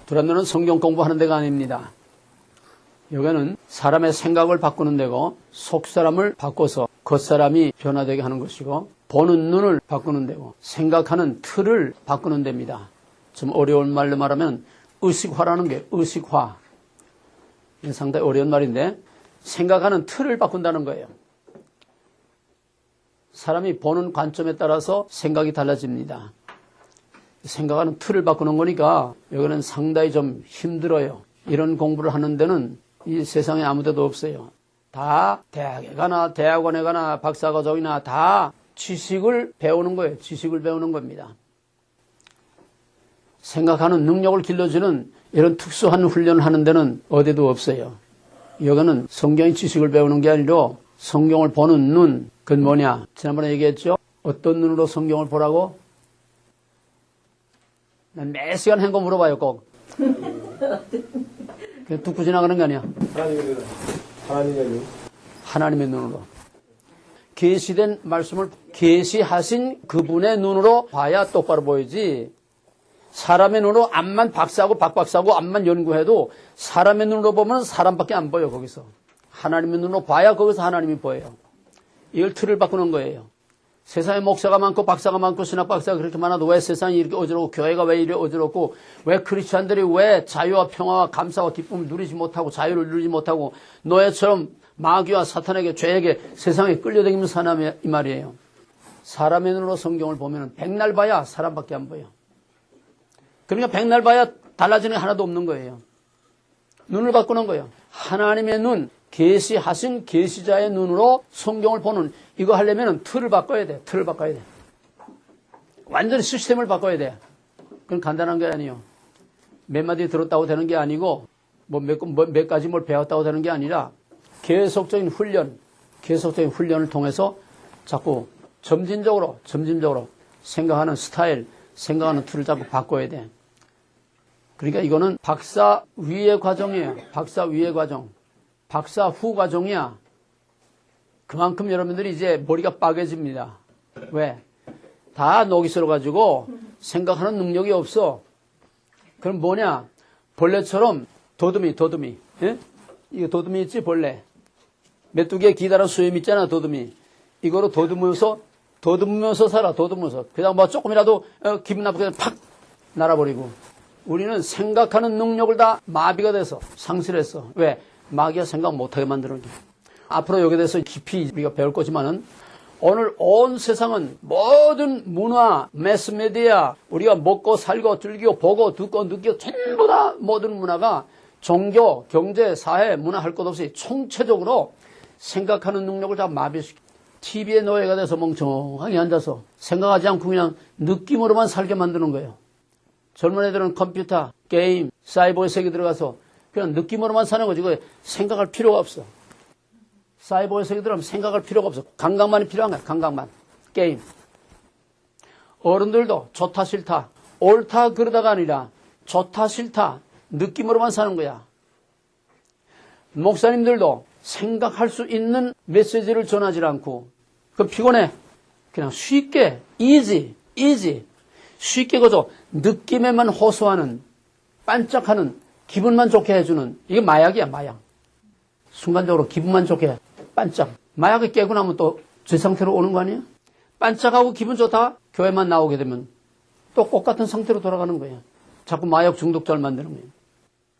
두란노는 성경 공부하는 데가 아닙니다. 여기는 사람의 생각을 바꾸는 데고 속사람을 바꿔서 겉사람이 변화되게 하는 것이고 보는 눈을 바꾸는 데고 생각하는 틀을 바꾸는 데입니다. 좀 어려운 말로 말하면 의식화라는 게 의식화. 상당히 어려운 말인데 생각하는 틀을 바꾼다는 거예요. 사람이 보는 관점에 따라서 생각이 달라집니다. 생각하는 틀을 바꾸는 거니까 여기는 상당히 좀 힘들어요. 이런 공부를 하는 데는 이 세상에 아무 데도 없어요. 다 대학에 가나 대학원에 가나 박사과정이나 다 지식을 배우는 거예요. 지식을 배우는 겁니다. 생각하는 능력을 길러주는 이런 특수한 훈련을 하는 데는 어디도 없어요. 여기는 성경의 지식을 배우는 게 아니라 성경을 보는 눈, 그건 뭐냐? 지난번에 얘기했죠? 어떤 눈으로 성경을 보라고? 난 매 시간 한 거 물어봐요, 꼭. 그냥 뚝고 지나가는 거 아니야? 하나님의 눈으로. 계시된 말씀을 계시하신 그분의 눈으로 봐야 똑바로 보이지. 사람의 눈으로 앞만 박사하고 박박사하고 앞만 연구해도 사람의 눈으로 보면 사람밖에 안 보여, 거기서. 하나님의 눈으로 봐야 거기서 하나님이 보여요. 이걸 틀을 바꾸는 거예요. 세상에 목사가 많고 박사가 많고 신학 박사가 그렇게 많아도 왜 세상이 이렇게 어지럽고 교회가 왜 이렇게 어지럽고 왜 크리스찬들이 왜 자유와 평화와 감사와 기쁨을 누리지 못하고 자유를 누리지 못하고 노예처럼 마귀와 사탄에게 죄에게 세상에 끌려다니면서 사나 이 말이에요. 사람의 눈으로 성경을 보면 백날 봐야 사람밖에 안 보여. 그러니까 백날 봐야 달라지는 게 하나도 없는 거예요. 눈을 바꾸는 거예요. 하나님의 눈, 계시하신 계시자의 눈으로 성경을 보는 이거 하려면 틀을 바꿔야 돼. 틀을 바꿔야 돼. 완전히 시스템을 바꿔야 돼. 그건 간단한 게 아니에요. 몇 마디 들었다고 되는 게 아니고 몇 가지 뭘 배웠다고 되는 게 아니라 계속적인 훈련을 통해서 자꾸 점진적으로 생각하는 스타일, 생각하는 틀을 자꾸 바꿔야 돼. 그러니까 이거는 박사 위의 과정이에요. 박사 위의 과정. 박사 후 과정이야. 그만큼 여러분들이 이제 머리가 빠개집니다. 왜? 다 녹이 슬어가지고 생각하는 능력이 없어. 그럼 뭐냐? 벌레처럼 도드미. 예? 이거 도드미 있지, 벌레. 메뚜기에 기다란 수염 있잖아, 도드미. 이거로 더듬으면서 살아, 더듬으면서. 그냥 뭐 조금이라도 기분 나쁘게 팍 날아버리고. 우리는 생각하는 능력을 다 마비가 돼서 상실했어. 왜? 마귀가 생각 못하게 만드는 게. 앞으로 여기에 대해서 깊이 우리가 배울 거지만은 오늘 온 세상은 모든 문화, 매스메디아, 우리가 먹고 살고 즐기고 보고 듣고 느끼고 전부 다 모든 문화가 종교, 경제, 사회, 문화 할 것 없이 총체적으로 생각하는 능력을 다 마비시켜. TV의 노예가 돼서 멍청하게 앉아서 생각하지 않고 그냥 느낌으로만 살게 만드는 거예요. 젊은 애들은 컴퓨터, 게임, 사이버의 세계 들어가서 그냥 느낌으로만 사는 거지. 생각할 필요가 없어. 사이버의 세계 들어가면 생각할 필요가 없어. 감각만이 필요한 거야. 감각만. 게임. 어른들도 좋다 싫다. 옳다 그러다가 아니라 좋다 싫다. 느낌으로만 사는 거야. 목사님들도 생각할 수 있는 메시지를 전하지 않고 그럼 피곤해. 그냥 쉽게 easy. 쉽게 그저 느낌에만 호소하는 반짝하는 기분만 좋게 해주는 이게 마약이야. 마약. 순간적으로 기분만 좋게 반짝. 마약을 깨고 나면 또 제 상태로 오는 거 아니에요? 반짝하고 기분 좋다 교회만 나오게 되면 또 똑같은 상태로 돌아가는 거예요. 자꾸 마약 중독자를 만드는 거예요.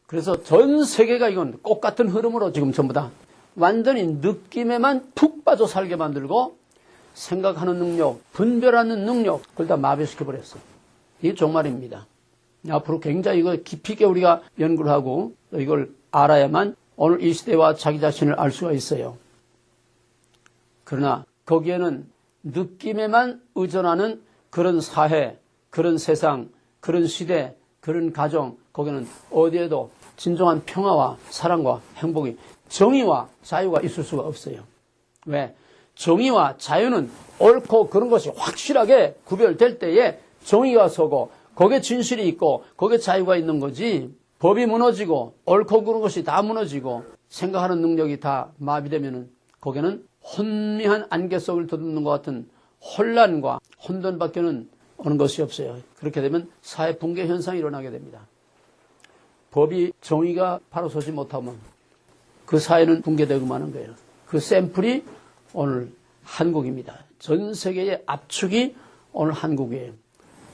그래서 전 세계가 이건 똑같은 흐름으로 지금 전부 다 완전히 느낌에만 푹 빠져 살게 만들고 생각하는 능력, 분별하는 능력 그걸 다 마비시켜버렸어. 이게 종말입니다. 앞으로 굉장히 이거 깊이 있게 우리가 연구를 하고 이걸 알아야만 오늘 이 시대와 자기 자신을 알 수가 있어요. 그러나 거기에는 느낌에만 의존하는 그런 사회, 그런 세상, 그런 시대, 그런 가정 거기는 어디에도 진정한 평화와 사랑과 행복이 정의와 자유가 있을 수가 없어요. 왜? 정의와 자유는 옳고 그런 것이 확실하게 구별될 때에 정의가 서고 거기에 진실이 있고 거기에 자유가 있는 거지. 법이 무너지고 옳고 그런 것이 다 무너지고 생각하는 능력이 다 마비되면은 거기는 혼미한 안개 속을 더듬는 것 같은 혼란과 혼돈밖에는 오는 것이 없어요. 그렇게 되면 사회 붕괴 현상이 일어나게 됩니다. 법이 정의가 바로 서지 못하면 그 사회는 붕괴되고 마는 거예요. 그 샘플이 오늘 한국입니다. 전 세계의 압축이 오늘 한국이에요.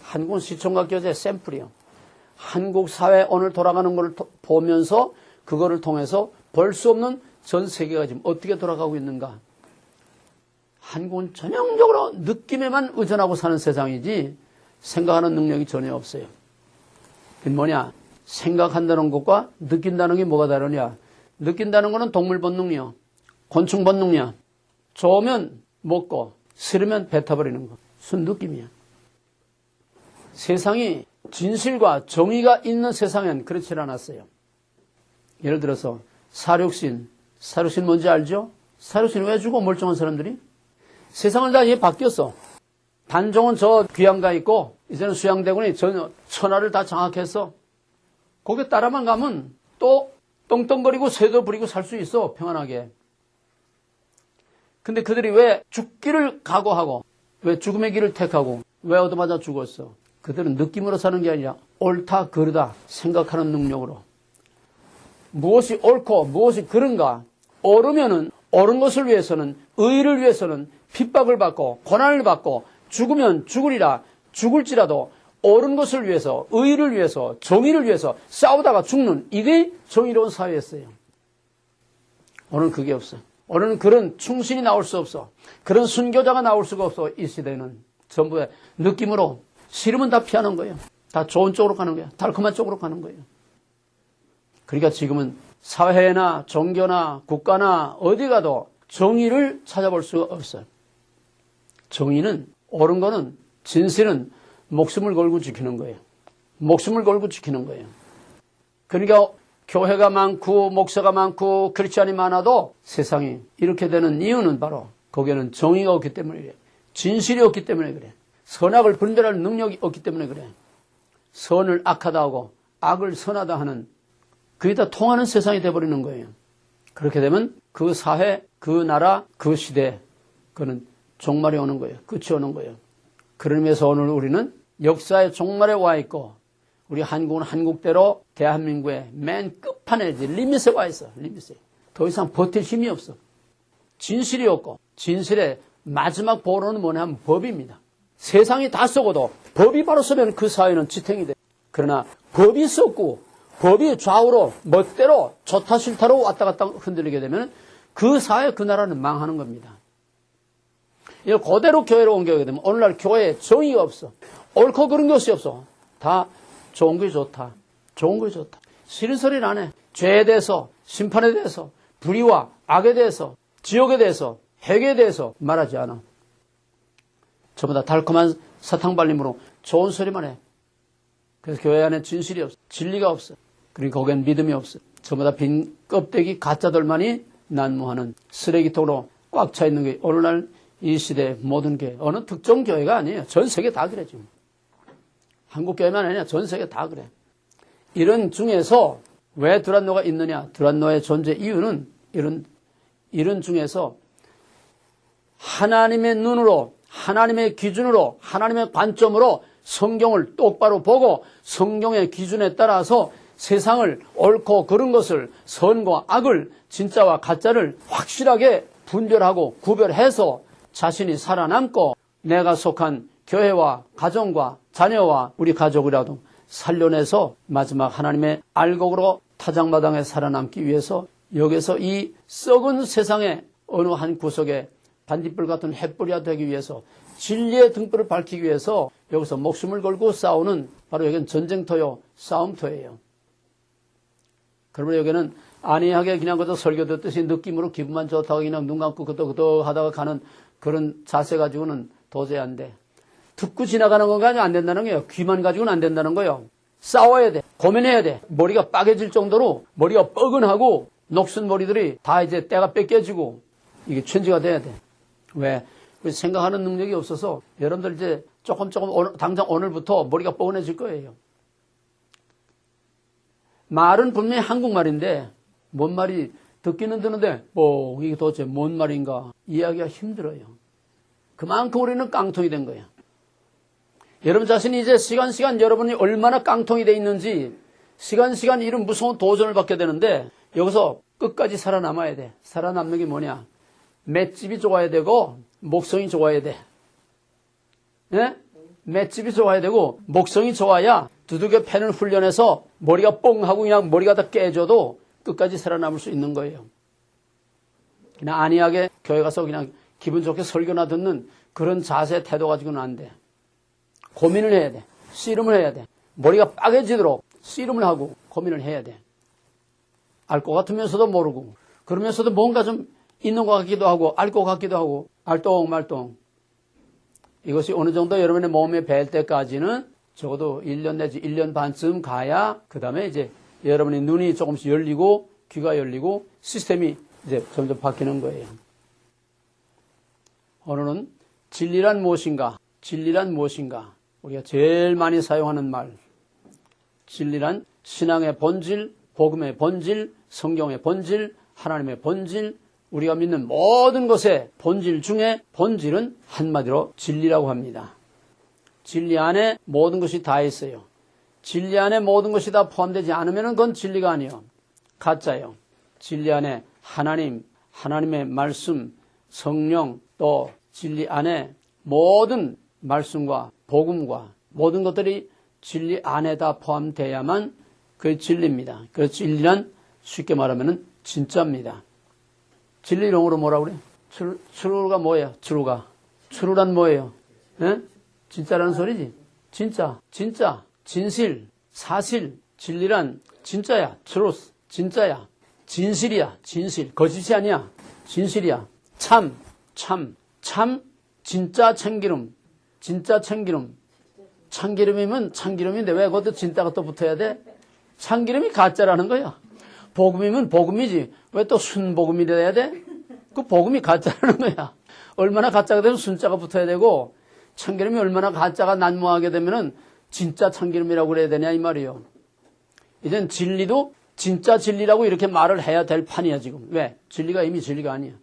한국은 시청각 교재의 샘플이요. 한국 사회 오늘 돌아가는 걸 보면서 그거를 통해서 볼 수 없는 전 세계가 지금 어떻게 돌아가고 있는가. 한국은 전형적으로 느낌에만 의존하고 사는 세상이지 생각하는 능력이 전혀 없어요. 그게 뭐냐? 생각한다는 것과 느낀다는 게 뭐가 다르냐? 느낀다는 것은 동물 본능이요. 곤충 본능이야. 좋으면 먹고 싫으면 뱉어버리는 거. 순 느낌이야. 세상이 진실과 정의가 있는 세상엔 그렇지 않았어요. 예를 들어서 사륙신 뭔지 알죠? 사륙신 왜 죽어? 멀쩡한 사람들이? 세상을 다 이제 바뀌었어. 단종은 저 귀양가 있고 이제는 수양대군이 천하를 다 장악했어. 거기 따라만 가면 또 떵떵거리고 새도 부리고 살 수 있어. 평안하게. 근데 그들이 왜 죽기를 각오하고 왜 죽음의 길을 택하고 왜 얻어맞아 죽었어? 그들은 느낌으로 사는 게 아니라 옳다 그르다 생각하는 능력으로. 무엇이 옳고 무엇이 그른가 옳으면은 옳은 것을 위해서는 의를 위해서는 핍박을 받고 고난을 받고 죽으면 죽으리라 죽을지라도 옳은 것을 위해서 의를 위해서 정의를 위해서 싸우다가 죽는 이게 정의로운 사회였어요. 오늘은 그게 없어. 오늘은 그런 충신이 나올 수 없어. 그런 순교자가 나올 수가 없어. 이 시대는 전부 느낌으로 싫으면 다 피하는 거예요. 다 좋은 쪽으로 가는 거예요. 달콤한 쪽으로 가는 거예요. 그러니까 지금은 사회나 종교나 국가나 어디 가도 정의를 찾아볼 수가 없어요. 정의는 옳은 거는 진실은 목숨을 걸고 지키는 거예요. 목숨을 걸고 지키는 거예요. 그러니까 교회가 많고 목사가 많고 크리스찬이 많아도 세상이 이렇게 되는 이유는 바로 거기에는 정의가 없기 때문에 그래. 진실이 없기 때문에 그래. 선악을 분별할 능력이 없기 때문에 그래. 선을 악하다 하고 악을 선하다 하는 그게 다 통하는 세상이 돼버리는 거예요. 그렇게 되면 그 사회, 그 나라, 그 시대 그는 종말이 오는 거예요. 끝이 오는 거예요. 그런 의미에서 오늘 우리는 역사의 종말에 와 있고 우리 한국은 한국대로 대한민국의 맨 끝판에 리밋에 와 있어. 리밋에. 더 이상 버틸 힘이 없어. 진실이 없고 진실의 마지막 보루는 뭐냐면 법입니다. 세상이 다 썩어도 법이 바로 서면 그 사회는 지탱이 돼. 그러나 법이 썩고 법이 좌우로 멋대로 좋다 싫다로 왔다 갔다 흔들리게 되면 그 사회 그 나라는 망하는 겁니다. 이걸 그대로 교회로 옮겨가게 되면 오늘날 교회에 정의가 없어. 옳고 그런 것이 없어. 다 좋은 게 좋다. 좋은 게 좋다. 싫은 소리는 안 해. 죄에 대해서, 심판에 대해서, 불의와 악에 대해서, 지옥에 대해서, 핵에 대해서 말하지 않아. 전부 다 달콤한 사탕발림으로 좋은 소리만 해. 그래서 교회 안에 진실이 없어. 진리가 없어. 그러니까 거기엔 믿음이 없어. 전부 다 빈 껍데기 가짜들만이 난무하는 쓰레기통으로 꽉 차 있는 게 오늘날 이 시대의 모든 게 어느 특정 교회가 아니에요. 전 세계 다 그래 지금. 한국 교회만 아니라 전 세계 다 그래. 이런 중에서 왜 두란노가 있느냐? 두란노의 존재 이유는 이런 중에서 하나님의 눈으로 하나님의 기준으로 하나님의 관점으로 성경을 똑바로 보고 성경의 기준에 따라서 세상을 옳고 그른 것을 선과 악을 진짜와 가짜를 확실하게 분별하고 구별해서 자신이 살아남고 내가 속한 교회와 가정과 자녀와 우리 가족이라도 살려내서 마지막 하나님의 알곡으로 타작마당에 살아남기 위해서 여기서 이 썩은 세상의 어느 한 구석에 반딧불 같은 햇불이 되기 위해서 진리의 등불을 밝히기 위해서 여기서 목숨을 걸고 싸우는 바로 여기는 전쟁터요 싸움터예요. 그러면 여기는 안이하게 그냥 그저 설교 듣듯이 느낌으로 기분만 좋다고 그냥 눈 감고 그덕그덕 하다가 가는 그런 자세 가지고는 도저히 안 돼. 듣고 지나가는 건 가지고 안 된다는 거예요. 귀만 가지고는 안 된다는 거예요. 싸워야 돼. 고민해야 돼. 머리가 빠개질 정도로 머리가 뻐근하고 녹슨 머리들이 다 이제 때가 뺏겨지고 이게 천지가 돼야 돼. 왜? 생각하는 능력이 없어서 여러분들 이제 조금 당장 오늘부터 머리가 뻐근해질 거예요. 말은 분명히 한국말인데 뭔 말이 듣기는 드는데 이게 도대체 뭔 말인가 이해하기가 힘들어요. 그만큼 우리는 깡통이 된 거예요. 여러분 자신이 이제 시간 여러분이 얼마나 깡통이 돼 있는지 시간 이런 무서운 도전을 받게 되는데 여기서 끝까지 살아남아야 돼. 살아남는 게 뭐냐? 맷집이 좋아야 되고 목성이 좋아야 돼. 예? 맷집이 좋아야 되고 목성이 좋아야 두둑의 펜을 훈련해서 머리가 뻥 하고 그냥 머리가 다 깨져도 끝까지 살아남을 수 있는 거예요. 그냥 안이하게 교회 가서 그냥 기분 좋게 설교나 듣는 그런 자세 태도 가지고는 안 돼. 고민을 해야 돼. 씨름을 해야 돼. 머리가 빠개지도록 씨름을 하고 고민을 해야 돼. 알 것 같으면서도 모르고 그러면서도 뭔가 좀 있는 것 같기도 하고 알 것 같기도 하고 알똥말똥. 이것이 어느 정도 여러분의 몸에 뵐 때까지는 적어도 1년 내지 1년 반쯤 가야 그 다음에 이제 여러분의 눈이 조금씩 열리고 귀가 열리고 시스템이 이제 점점 바뀌는 거예요. 오늘은 진리란 무엇인가? 진리란 무엇인가? 우리가 제일 많이 사용하는 말. 진리란 신앙의 본질, 복음의 본질, 성경의 본질, 하나님의 본질, 우리가 믿는 모든 것의 본질 중에 본질은 한마디로 진리라고 합니다. 진리 안에 모든 것이 다 있어요. 진리 안에 모든 것이 다 포함되지 않으면 그건 진리가 아니에요. 가짜예요. 진리 안에 하나님, 하나님의 말씀, 성령, 또 진리 안에 모든 말씀과 복음과 모든 것들이 진리 안에 다 포함되어야만 그게 진리입니다. 그 진리란 쉽게 말하면 진짜입니다. 진리 용어로 뭐라고 그래? true가 뭐예요? true란 뭐예요? 예? 진짜라는 소리지. 진짜, 진실, 사실, 진리란 진짜야. truth, 진짜야. 진실이야. 진실, 거짓이 아니야. 진실이야. 참, 진짜 참기름. 참기름이면 참기름인데 왜 그것도 진짜가 또 붙어야 돼? 참기름이 가짜라는 거야. 복음이면 복음이지. 왜 또 순복음이 돼야 돼? 그 복음이 가짜라는 거야. 얼마나 가짜가 되면 순자가 붙어야 되고 참기름이 얼마나 가짜가 난무하게 되면은 진짜 참기름이라고 그래야 되냐 이 말이에요. 이젠 진리도 진짜 진리라고 이렇게 말을 해야 될 판이야 지금. 왜? 진리가 이미 진리가 아니야.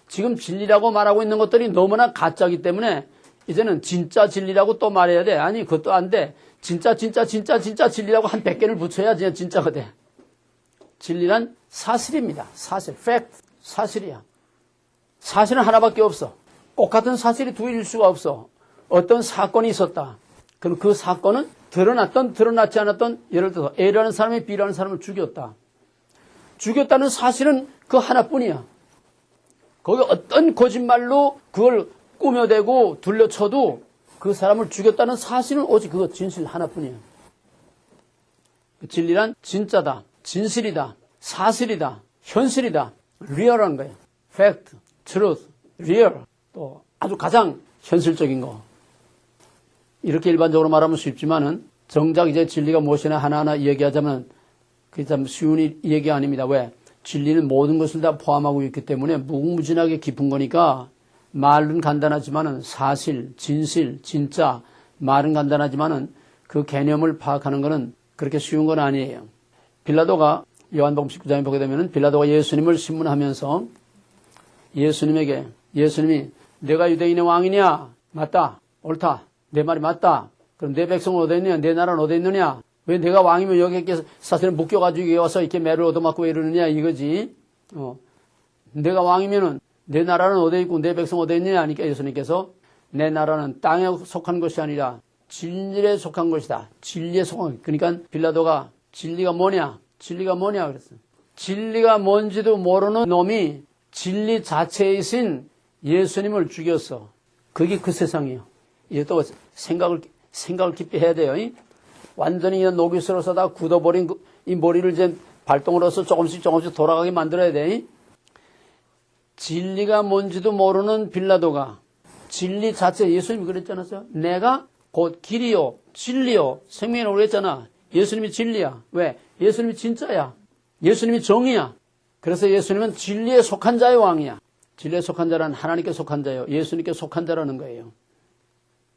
지금 진리라고 말하고 있는 것들이 너무나 가짜이기 때문에 이제는 진짜 진리라고 또 말해야 돼. 아니 그것도 안 돼. 진짜 진리라고 한 100개를 붙여야 진짜가 돼. 진리란 사실입니다. 사실, fact, 사실이야. 사실은 하나밖에 없어. 똑같은 사실이 두일 수가 없어. 어떤 사건이 있었다. 그럼 그 사건은 드러났던 드러나지 않았던 예를 들어서 A라는 사람이 B라는 사람을 죽였다. 죽였다는 사실은 그 하나뿐이야. 거기 어떤 거짓말로 그걸 꾸며대고 둘러쳐도 그 사람을 죽였다는 사실은 오직 그거 진실 하나뿐이야. 진리란 진짜다. 진실이다. 사실이다. 현실이다. 리얼한 거예요. fact, truth, real. 또 아주 가장 현실적인 거. 이렇게 일반적으로 말하면 쉽지만은 정작 이제 진리가 무엇이나 하나하나 얘기하자면 그게 참 쉬운 얘기 아닙니다. 왜? 진리는 모든 것을 다 포함하고 있기 때문에 무궁무진하게 깊은 거니까 말은 간단하지만은 사실, 진실, 진짜 말은 간단하지만은 그 개념을 파악하는 거는 그렇게 쉬운 건 아니에요. 빌라도가 요한복음 19장에 보게 되면은 빌라도가 예수님을 신문하면서 예수님이 내가 유대인의 왕이냐? 맞다. 옳다. 내 말이 맞다. 그럼 내 백성은 어디 있느냐? 내 나라는 어디 있느냐? 왜 내가 왕이면 여기 이렇게 사슬에 묶여가지고 여기 와서 이렇게 매를 얻어맞고 왜 이러느냐? 이거지. 내가 왕이면은 내 나라는 어디 있고 내 백성 어디 있느냐? 하니까 예수님께서 내 나라는 땅에 속한 것이 아니라 진리에 속한 것이다. 진리에 속한. 그러니까 빌라도가 진리가 뭐냐 그랬어. 진리가 뭔지도 모르는 놈이 진리 자체이신 예수님을 죽였어. 그게 그 세상이에요. 이제 또 생각을 깊이 해야 돼요. 완전히 녹이 슬어서 다 굳어버린 이 머리를 이제 발동으로서 조금씩 돌아가게 만들어야 돼. 진리가 뭔지도 모르는 빌라도가 진리 자체, 예수님이 그랬잖아요. 내가 곧 길이요, 진리요, 생명이라고 그랬잖아. 예수님이 진리야. 왜? 예수님이 진짜야. 예수님이 정의야. 그래서 예수님은 진리에 속한 자의 왕이야. 진리에 속한 자란 하나님께 속한 자요. 예수님께 속한 자라는 거예요.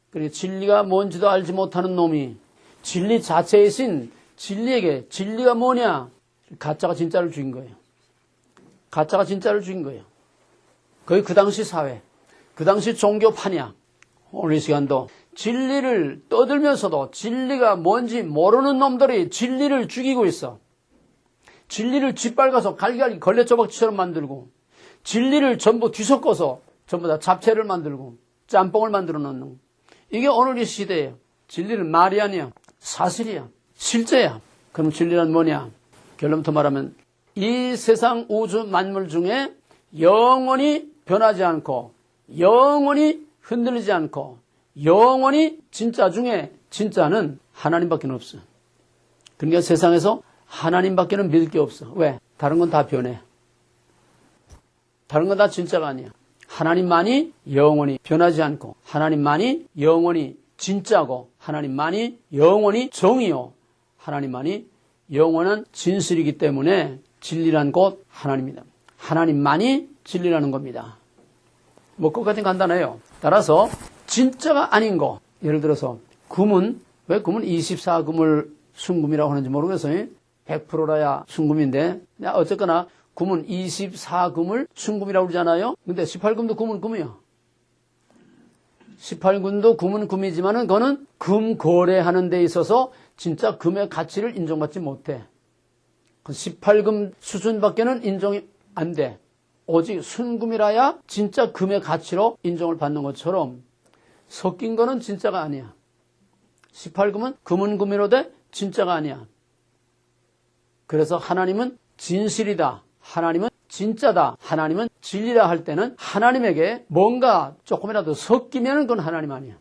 그러니까 진리가 뭔지도 알지 못하는 놈이 진리 자체이신 진리에게 진리가 뭐냐? 가짜가 진짜를 죽인 거예요. 가짜가 진짜를 죽인 거예요. 거의 그 당시 사회, 그 당시 종교 판이야. 오늘 이 시간도 진리를 떠들면서도 진리가 뭔지 모르는 놈들이 진리를 죽이고 있어. 진리를 짓밟아서 갈갈이 걸레조각처럼 만들고, 진리를 전부 뒤섞어서 전부 다 잡채를 만들고 짬뽕을 만들어 놓는, 이게 오늘 이 시대예요. 진리는 말이 아니야, 사실이야, 실제야. 그럼 진리는 뭐냐? 결론부터 말하면 이 세상 우주 만물 중에 영원히 변하지 않고 영원히 흔들리지 않고 영원히 진짜 중에 진짜는 하나님밖에 없어. 그러니까 세상에서 하나님밖에는 믿을 게 없어. 왜? 다른 건 다 변해. 다른 건 다 진짜가 아니야. 하나님만이 영원히 변하지 않고, 하나님만이 영원히 진짜고, 하나님만이 영원히 정의요, 하나님만이 영원한 진실이기 때문에 진리란 곧 하나님입니다. 하나님만이 진리라는 겁니다. 뭐 끝까지 간단해요. 따라서 진짜가 아닌 거, 예를 들어서 금은, 왜 금은 24금을 순금이라고 하는지 모르겠어요. 100%라야 순금인데, 어쨌거나 금은 24금을 순금이라고 그러잖아요. 근데 18금도 금은 금이야. 18금도 금은 금이지만은 그거는 금 거래하는 데 있어서 진짜 금의 가치를 인정받지 못해. 18금 수준밖에는 인정이 안 돼. 오직 순금이라야 진짜 금의 가치로 인정을 받는 것처럼 섞인 거는 진짜가 아니야. 18금은 금은 금이로되 진짜가 아니야. 그래서 하나님은 진실이다, 하나님은 진짜다, 하나님은 진리라 할 때는 하나님에게 뭔가 조금이라도 섞이면 그건 하나님 아니야.